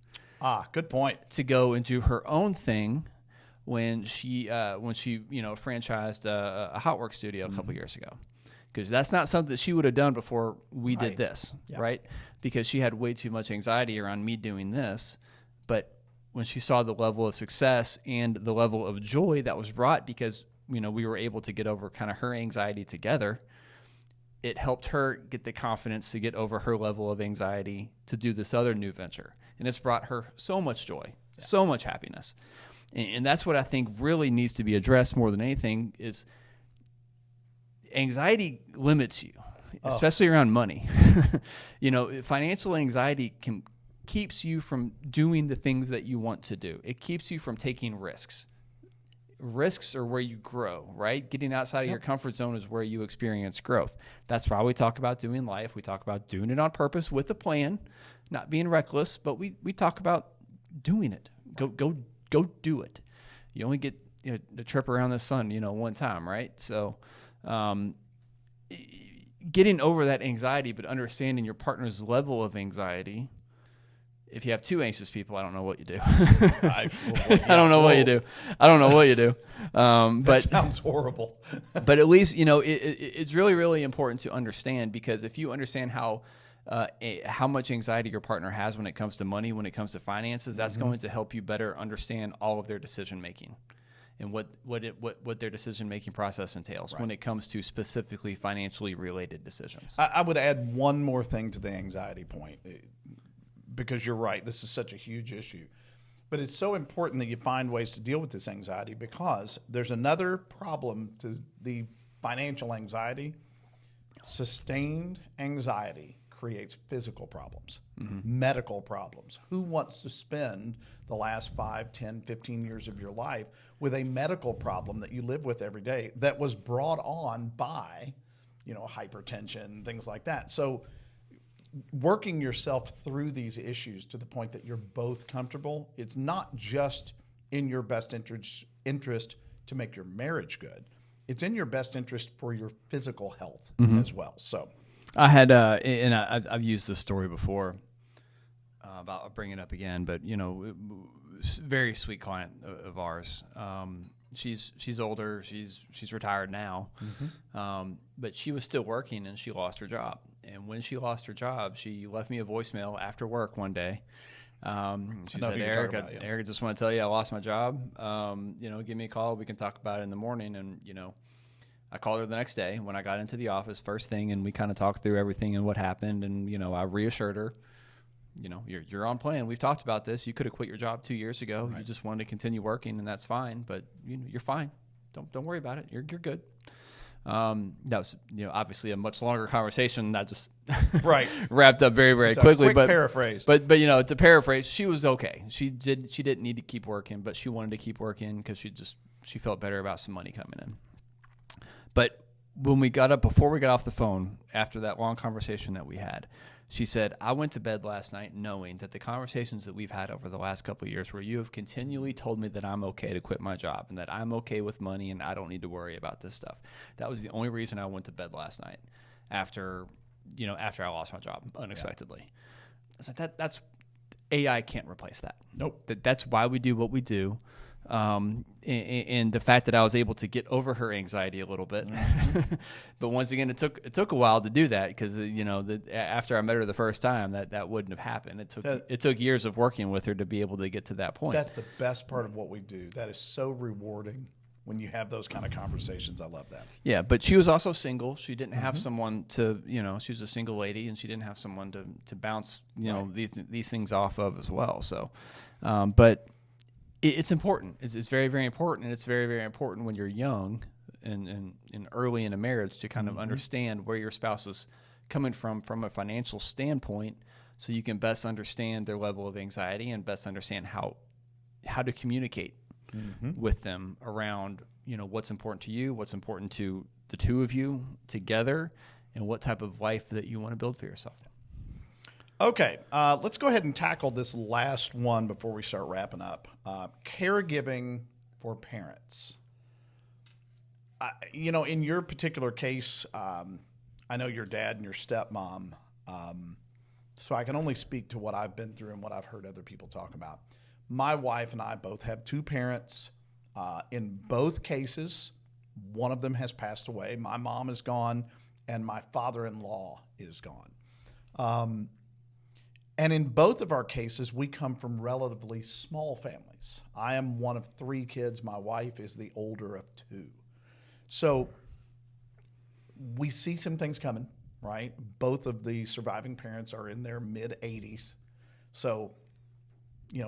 Good point. To go and do her own thing when she franchised a hot work studio a couple years ago. Because that's not something that she would have done before we did this, right? Because she had way too much anxiety around me doing this. But when she saw the level of success and the level of joy that was brought because, we were able to get over kind of her anxiety together, it helped her get the confidence to get over her level of anxiety to do this other new venture. And it's brought her so much joy, so much happiness. And that's what I think really needs to be addressed more than anything is anxiety limits you, especially around money. Financial anxiety keeps you from doing the things that you want to do. It keeps you from taking risks. Risks are where you grow, right? Getting outside of your comfort zone is where you experience growth. That's why we talk about doing life. We talk about doing it on purpose with a plan, not being reckless, but we talk about doing it. Go do it. You only get a trip around the sun, one time, right? So getting over that anxiety, but understanding your partner's level of anxiety. If you have two anxious people, I don't know what you do. I don't know what you do. I don't know what you do. But sounds horrible. But at least, it's really, really important to understand, because if you understand how much anxiety your partner has when it comes to money, when it comes to finances, that's going to help you better understand all of their decision making and what their decision making process entails when it comes to specifically financially related decisions. I would add one more thing to the anxiety point, because you're right, this is such a huge issue. But it's so important that you find ways to deal with this anxiety, because there's another problem to the financial anxiety. Sustained anxiety creates physical problems, medical problems. Who wants to spend the last 5, 10, 15 years of your life with a medical problem that you live with every day that was brought on by, hypertension, things like that? So working yourself through these issues to the point that you're both comfortable, it's not just in your best interest to make your marriage good. It's in your best interest for your physical health as well. So I had, and I've used this story before, I'll bring it up again, but, very sweet client of ours. She's older, she's retired now, but she was still working and she lost her job. And when she lost her job, she left me a voicemail after work one day. She said, Eric, I just want to tell you I lost my job. Give me a call. We can talk about it in the morning. And, I called her the next day when I got into the office first thing, and we kind of talked through everything and what happened. And, I reassured her, you're on plan. We've talked about this. You could have quit your job 2 years ago. Right. You just wanted to continue working, and that's fine. But, you're fine. Don't worry about it. You're good. That was, obviously a much longer conversation that just wrapped up very, very it's quickly. A quick paraphrase. But to paraphrase, she was okay. She didn't need to keep working, but she wanted to keep working because she felt better about some money coming in. But when we got up, before we got off the phone, after that long conversation that we had, she said, I went to bed last night knowing that the conversations that we've had over the last couple of years, where you have continually told me that I'm okay to quit my job and that I'm okay with money and I don't need to worry about this stuff. That was the only reason I went to bed last night after I lost my job unexpectedly. Yeah. I was like, that's AI can't replace that. Nope. That's why we do what we do. And the fact that I was able to get over her anxiety a little bit, but once again, it took a while to do that because after I met her the first time, that wouldn't have happened. It took years of working with her to be able to get to that point. That's the best part of what we do. That is so rewarding when you have those kind of conversations. I love that. Yeah, but she was also single. She didn't have someone to, she was a single lady, and she didn't have someone to bounce these things off of as well. So, but it's important. It's very, very important, and it's very, very important when you're young and early in a marriage to kind of understand where your spouse is coming from a financial standpoint, so you can best understand their level of anxiety and best understand how to communicate with them around what's important to you, what's important to the two of you together, and what type of life that you want to build for yourself. Okay, let's go ahead and tackle this last one before we start wrapping up. Caregiving for parents. In your particular case, I know your dad and your stepmom, so I can only speak to what I've been through and what I've heard other people talk about. My wife and I both have two parents. In both cases, one of them has passed away. My mom is gone, and my father-in-law is gone. And in both of our cases, we come from relatively small families. I am one of three kids. My wife is the older of two. So we see some things coming, right? Both of the surviving parents are in their mid-80s. So,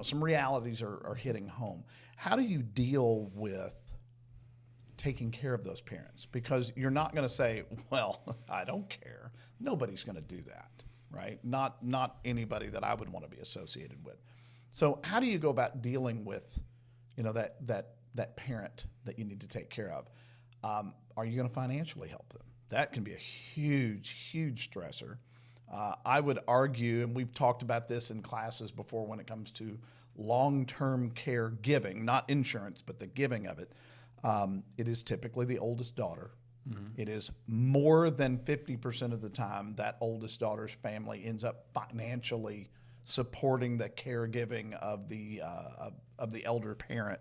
some realities are hitting home. How do you deal with taking care of those parents? Because you're not going to say, well, I don't care. Nobody's going to do that. Right? Not anybody that I would want to be associated with. So how do you go about dealing with, that parent that you need to take care of? Are you going to financially help them? That can be a huge, huge stressor. I would argue, and we've talked about this in classes before when it comes to long-term care giving, not insurance, but the giving of it. It is typically the oldest daughter. It is more than 50% of the time that oldest daughter's family ends up financially supporting the caregiving of the elder parent.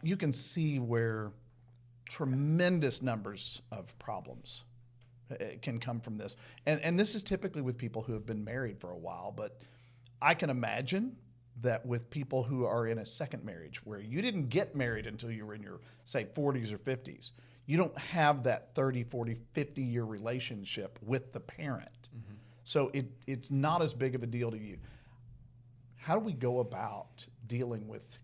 You can see where tremendous numbers of problems can come from this. And this is typically with people who have been married for a while, but I can imagine that with people who are in a second marriage where you didn't get married until you were in your, say, 40s or 50s, you don't have that 30, 40, 50-year relationship with the parent. So it's not as big of a deal to you. How do we go about dealing with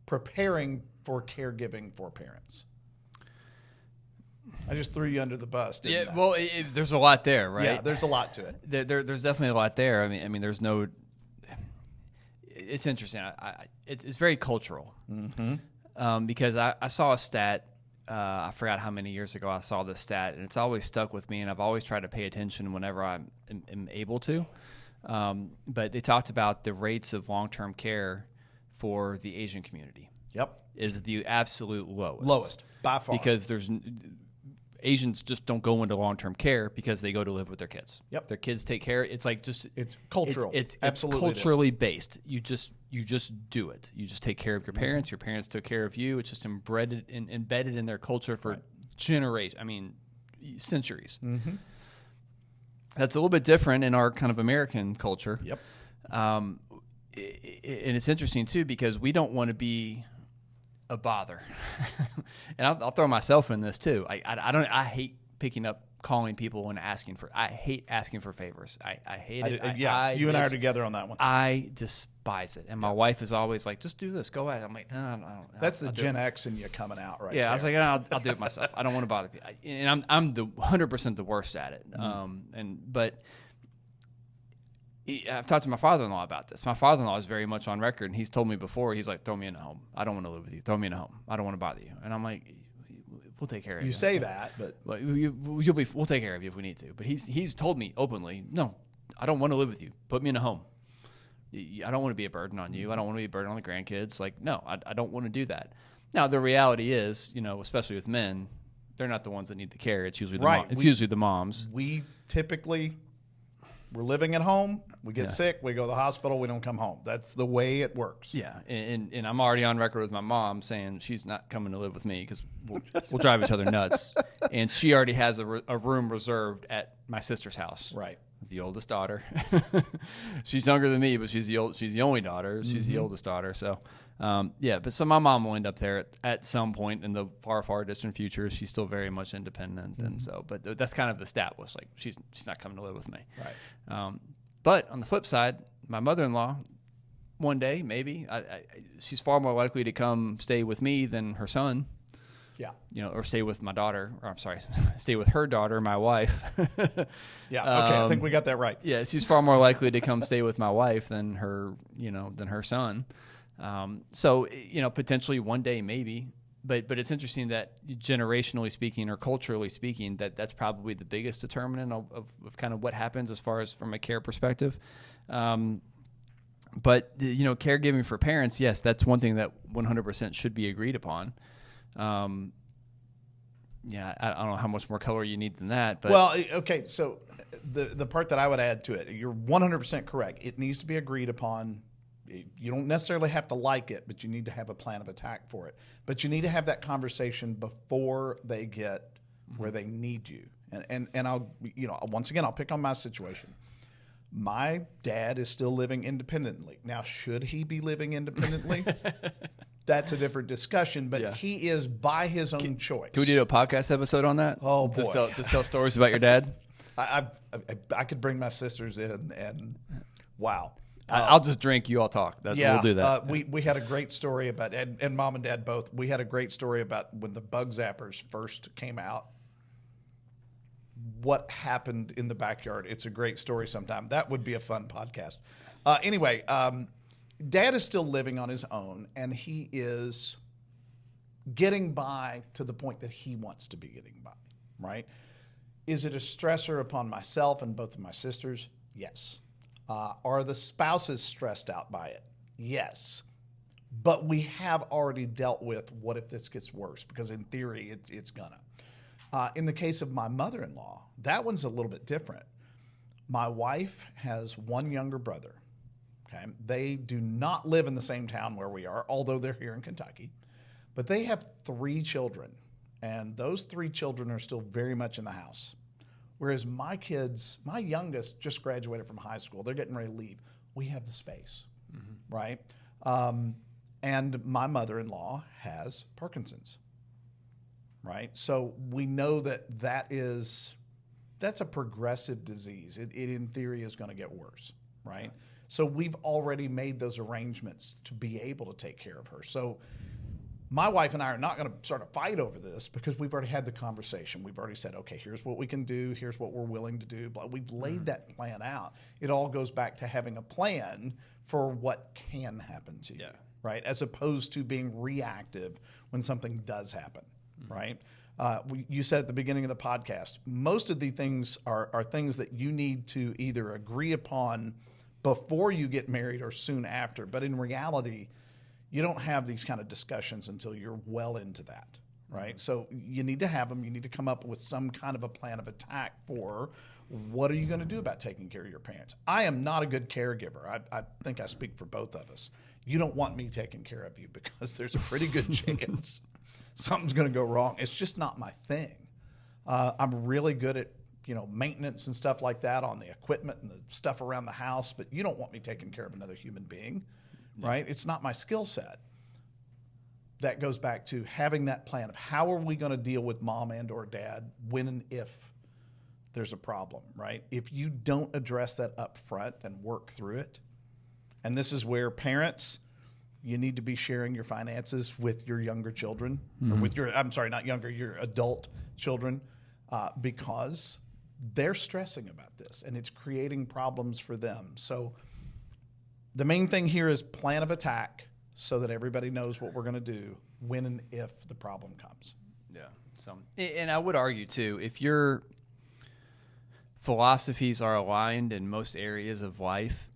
preparing for caregiving for parents? I just threw you under the bus, didn't I? Well, there's a lot there, right? Yeah, there's a lot to it. There's definitely a lot there. I mean, there's no. It's interesting. It's very cultural. Because I saw a stat. I forgot how many years ago I saw this stat, and it's always stuck with me, and I've always tried to pay attention whenever I am able to. But they talked about the rates of long-term care for the Asian community. Yep. Is the absolute lowest. Lowest, by far. Because Asians just don't go into long-term care because they go to live with their kids. Yep. Their kids take care. It's like just it's cultural. It's absolutely culturally based. You just do it. You just take care of your parents. Your parents took care of you. It's just embedded in their culture for generations. I mean, centuries. That's a little bit different in our kind of American culture. Yep. And it's interesting too because we don't want to be a bother. And I'll throw myself in this too. I hate picking up, calling people and I hate asking for favors. I hate it. You and I are together on that one. I despise it. And my wife is always like, just do this, go ahead. I'm like, no. That's the Gen X in you coming out right Yeah, there. I was like, I'll do it myself. I don't want to bother people. And I'm the 100% the worst at it. But I've talked to my father-in-law about this. My father-in-law is very much on record, and he's told me before, he's like, throw me in a home. I don't want to live with you. Throw me in a home. I don't want to bother you. And I'm like, we'll take care of you. You say that, but we'll take care of you if we need to. But he's told me openly, no, I don't want to live with you. Put me in a home. I don't want to be a burden on you. I don't want to be a burden on the grandkids. Like, no, I don't want to do that. Now, the reality is, especially with men, they're not the ones that need the care. It's usually usually the moms. We typically, we're living at home. We get sick. We go to the hospital. We don't come home. That's the way it works. Yeah, and I'm already on record with my mom saying she's not coming to live with me because we'll drive each other nuts. And she already has a room reserved at my sister's house. Right. The oldest daughter. She's younger than me, but she's the only daughter. She's the oldest daughter. So, but so my mom will end up there at some point in the far, far distant future. She's still very much independent, and so, but that's kind of established. Like she's not coming to live with me. Right. But on the flip side, my mother-in-law, one day maybe, she's far more likely to come stay with me than her son. Yeah. Or stay with my daughter, or I'm sorry, stay with her daughter, my wife. Yeah. Okay. I think we got that right. Yeah. She's far more likely to come stay with my wife than her son. So, potentially one day, maybe, but it's interesting that generationally speaking or culturally speaking, that's probably the biggest determinant of kind of what happens as far as from a care perspective. But caregiving for parents, yes, that's one thing that 100% should be agreed upon. I don't know how much more color you need than that. But well, okay. So the part that I would add to it, you're 100% correct. It needs to be agreed upon. You don't necessarily have to like it, but you need to have a plan of attack for it. But you need to have that conversation before they get where they need you. And I'll, once again, I'll pick on my situation. My dad is still living independently. Now, should he be living independently? That's a different discussion, but he is by his own choice. Can we do a podcast episode on that? Oh, boy. Just tell stories about your dad? I could bring my sisters in, and wow. I'll just drink, you all talk. We'll do that. We had a great story about, and mom and dad both, we had a great story about when the bug zappers first came out. What happened in the backyard. It's a great story sometime. That would be a fun podcast. Anyway, Dad is still living on his own, and he is getting by to the point that he wants to be getting by, right? Is it a stressor upon myself and both of my sisters? Yes. Are the spouses stressed out by it? Yes. But we have already dealt with what if this gets worse, because in theory, it's gonna. In the case of my mother-in-law, that one's a little bit different. My wife has one younger brother. Okay, they do not live in the same town where we are, although they're here in Kentucky. But they have 3 children, and those 3 children are still very much in the house. Whereas my kids, my youngest just graduated from high school. They're getting ready to leave. We have the space, right? And my mother-in-law has Parkinson's, right? So we know that's a progressive disease. It in theory is going to get worse, right? So we've already made those arrangements to be able to take care of her. So my wife and I are not going to start a fight over this because we've already had the conversation. We've already said, okay, here's what we can do. Here's what we're willing to do. But we've laid that plan out. It all goes back to having a plan for what can happen to you, right? As opposed to being reactive when something does happen, right? You said at the beginning of the podcast, most of the things are things that you need to either agree upon before you get married or soon after. But in reality, you don't have these kind of discussions until you're well into that, right? So you need to have them. You need to come up with some kind of a plan of attack for what are you going to do about taking care of your parents. I am not a good caregiver. I think I speak for both of us. You don't want me taking care of you because there's a pretty good chance something's going to go wrong. It's just not my thing. I'm really good at maintenance and stuff like that on the equipment and the stuff around the house, but you don't want me taking care of another human being, right? It's not my skill set. That goes back to having that plan of how are we going to deal with mom and or dad when and if there's a problem, right? If you don't address that up front and work through it, and this is where parents, you need to be sharing your finances with your younger children, or with your your adult children, because they're stressing about this and it's creating problems for them. So the main thing here is plan of attack so that everybody knows what we're going to do when and if the problem comes. Yeah. So, and I would argue too, if your philosophies are aligned in most areas of life,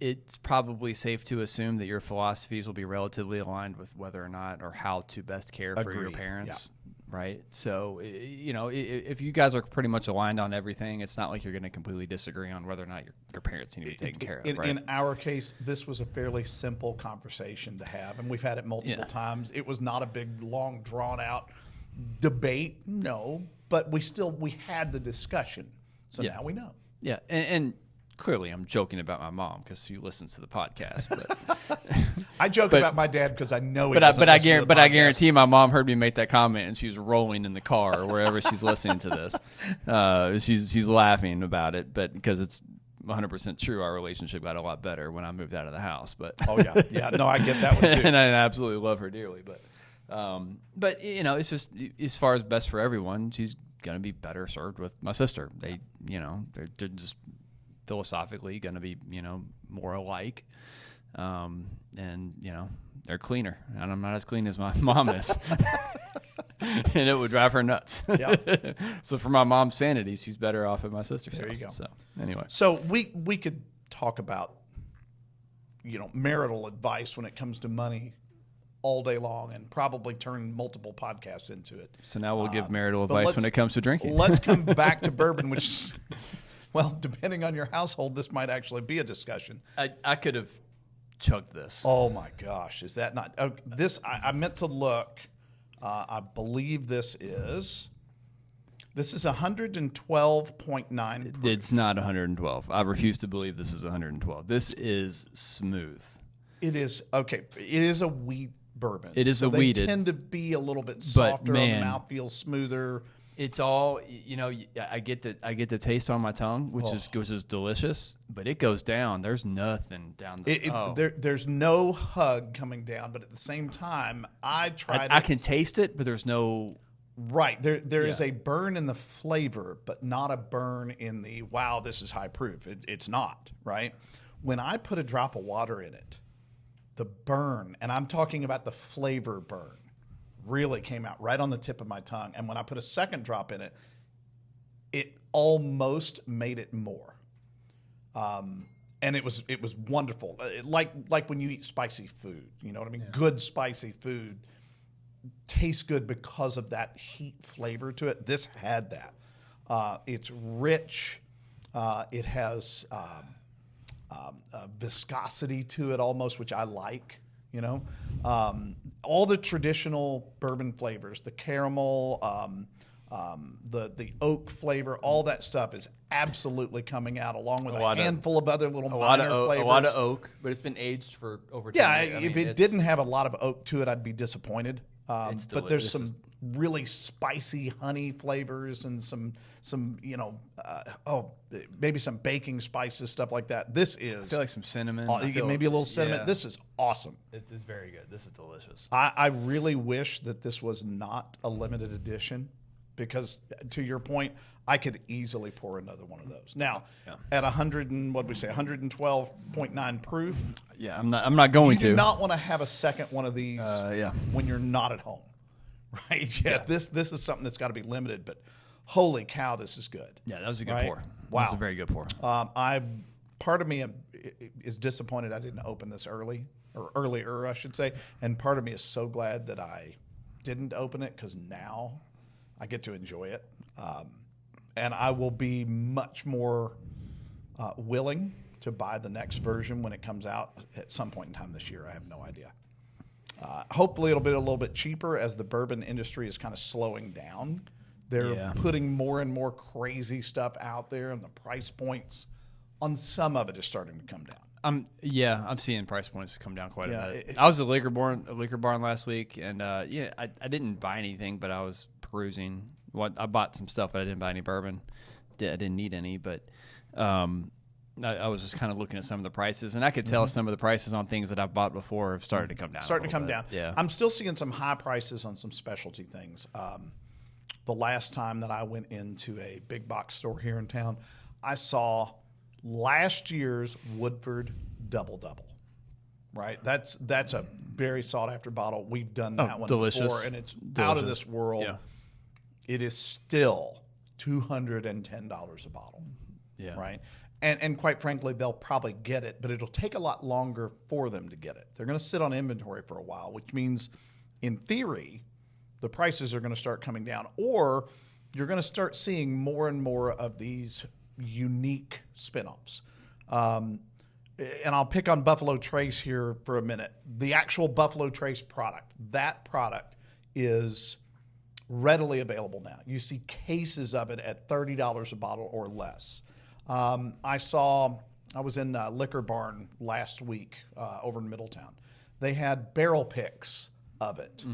it's probably safe to assume that your philosophies will be relatively aligned with whether or not or how to best care for your parents. Yeah. Right. So, if you guys are pretty much aligned on everything, it's not like you're going to completely disagree on whether or not your parents need to be taken care of. Right? In our case, this was a fairly simple conversation to have, and we've had it multiple times. It was not a big, long, drawn-out debate, no, but we had the discussion, so now we know. Yeah, and clearly I'm joking about my mom because she listens to the podcast. But I joke about my dad because I know he I guarantee my mom heard me make that comment and she was rolling in the car or wherever she's listening to this. She's laughing about it, but because it's 100% true, our relationship got a lot better when I moved out of the house. But no, I get that one too, and I absolutely love her dearly. But it's just as far as best for everyone, she's gonna be better served with my sister. They're just philosophically going to be, more alike. And they're cleaner, and I'm not as clean as my mom is. And it would drive her nuts. Yep. So for my mom's sanity, she's better off at my sister's house. There you go. So anyway. So we could talk about, marital advice when it comes to money all day long and probably turn multiple podcasts into it. So now we'll give marital advice when it comes to drinking. Let's come back to bourbon, which is... Well, depending on your household, this might actually be a discussion. I could have chugged this. Oh, my gosh. Is that not... this? I meant to look. I believe this is 112.9 proof. It's not 112. I refuse to believe this is 112. This is smooth. It is. Okay. It is a wheat bourbon. It is a wheated. They tend to be a little bit softer on the mouth, feel smoother. It's all, I get the taste on my tongue, which is delicious, but it goes down. There's nothing down there. There's no hug coming down, but at the same time, I can taste it, but there's no... Right. There is a burn in the flavor, but not a burn in the, wow, this is high proof. It's not, right? When I put a drop of water in it, the burn, and I'm talking about the flavor burn, really came out right on the tip of my tongue. And when I put a second drop in it, it almost made it more. And it was wonderful. Like when you eat spicy food, you know what I mean? Yeah. Good spicy food tastes good because of that heat flavor to it. This had that. It's rich. It has viscosity to it almost, which I like. All the traditional bourbon flavors, the caramel, the oak flavor, all that stuff is absolutely coming out, along with a handful of other little minor flavors. A lot of oak, but it's been aged for over 10 years. If it didn't have a lot of oak to it, I'd be disappointed. But there's some really spicy honey flavors and some maybe some baking spices, stuff like that. This is... I feel like some cinnamon. Maybe a little cinnamon. Yeah. This is awesome. It's very good. This is delicious. I really wish that this was not a limited edition because, to your point, I could easily pour another one of those. Now, at 112.9 proof... Yeah, I'm not going to. You do not want to have a second one of these when you're not at home. Right? Yeah. This is something that's got to be limited, but holy cow, this is good. Yeah, that was a good pour. Wow. That was a very good pour. Part of me is disappointed I didn't open this earlier, I should say, and part of me is so glad that I didn't open it because now I get to enjoy it. And I will be much more willing to buy the next version when it comes out at some point in time this year. I have no idea. Hopefully it'll be a little bit cheaper as the bourbon industry is kind of slowing down. They're putting more and more crazy stuff out there, and the price points on some of it is starting to come down. I'm seeing price points come down quite a bit. I was at a liquor barn last week, and I didn't buy anything, but I was perusing. I bought some stuff, but I didn't buy any bourbon. I didn't need any, but I was just kind of looking at some of the prices, and I could tell some of the prices on things that I've bought before have started to come down. Yeah, I'm still seeing some high prices on some specialty things. The last time that I went into a big box store here in town, I saw last year's Woodford Double Double. Right, that's a very sought after bottle. We've done that one delicious. before, and it's out of this world. it is still $210 a bottle. Yeah. Right. And quite frankly, they'll probably get it, but it'll take a lot longer for them to get it. They're going to sit on inventory for a while, which means, in theory, the prices are going to start coming down, or you're going to start seeing more and more of these unique spinoffs. And I'll pick on Buffalo Trace here for a minute. The actual Buffalo Trace product, that product is readily available now. You see cases of it at $30 a bottle or less. I was in Liquor Barn last week over in Middletown. They had barrel picks of it.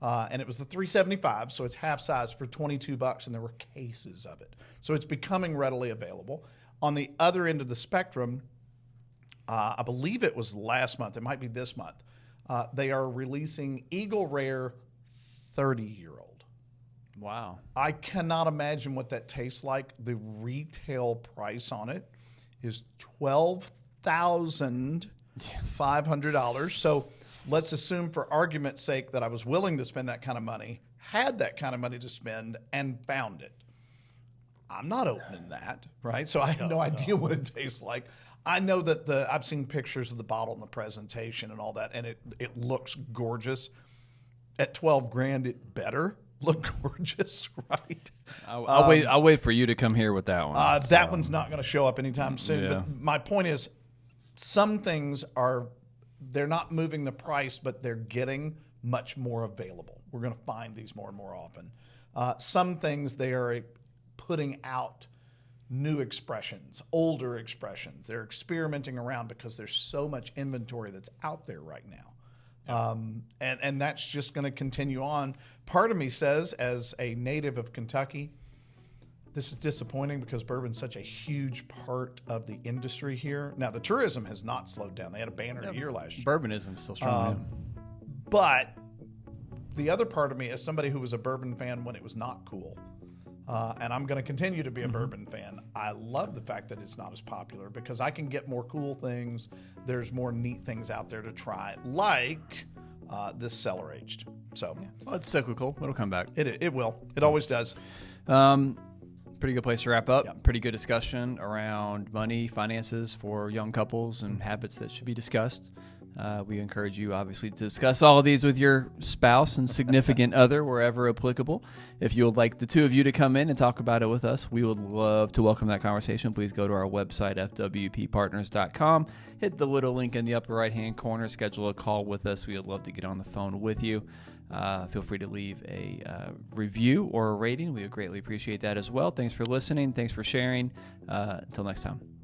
And it was the 375, so it's half size for $22, and there were cases of it. So it's becoming readily available. On the other end of the spectrum, I believe it was last month, it might be this month, they are releasing Eagle Rare 30-year-old. Wow. I cannot imagine what that tastes like. The retail price on it is $12,500. So let's assume, for argument's sake, that I was willing to spend that kind of money, had that kind of money to spend, and found it. I'm not opening that, right? So I have no idea what it tastes like. I know that I've seen pictures of the bottle and the presentation and all that, and it looks gorgeous. At $12,000, it better look gorgeous, right? I'll wait for you to come here with that one. That one's not going to show up anytime soon. Yeah. But my point is, some things they're not moving the price, but they're getting much more available. We're going to find these more and more often. Some things they are putting out new expressions, older expressions. They're experimenting around because there's so much inventory that's out there right now. And that's just going to continue on. Part of me says, as a native of Kentucky, this is disappointing because bourbon's such a huge part of the industry here. Now, the tourism has not slowed down. They had a banner year last year. Bourbonism is still strong. But the other part of me, as somebody who was a bourbon fan when it was not cool, and I'm going to continue to be a bourbon fan, I love the fact that it's not as popular because I can get more cool things. There's more neat things out there to try, like this cellar aged. So, Well, it's cyclical. It'll come back. it will. It always does. Pretty good place to wrap up. Yep. Pretty good discussion around money, finances for young couples, and habits that should be discussed. We encourage you, obviously, to discuss all of these with your spouse and significant other wherever applicable. If you would like the two of you to come in and talk about it with us, we would love to welcome that conversation. Please go to our website, fwppartners.com. Hit the little link in the upper right-hand corner. Schedule a call with us. We would love to get on the phone with you. Feel free to leave a review or a rating. We would greatly appreciate that as well. Thanks for listening. Thanks for sharing. Until next time.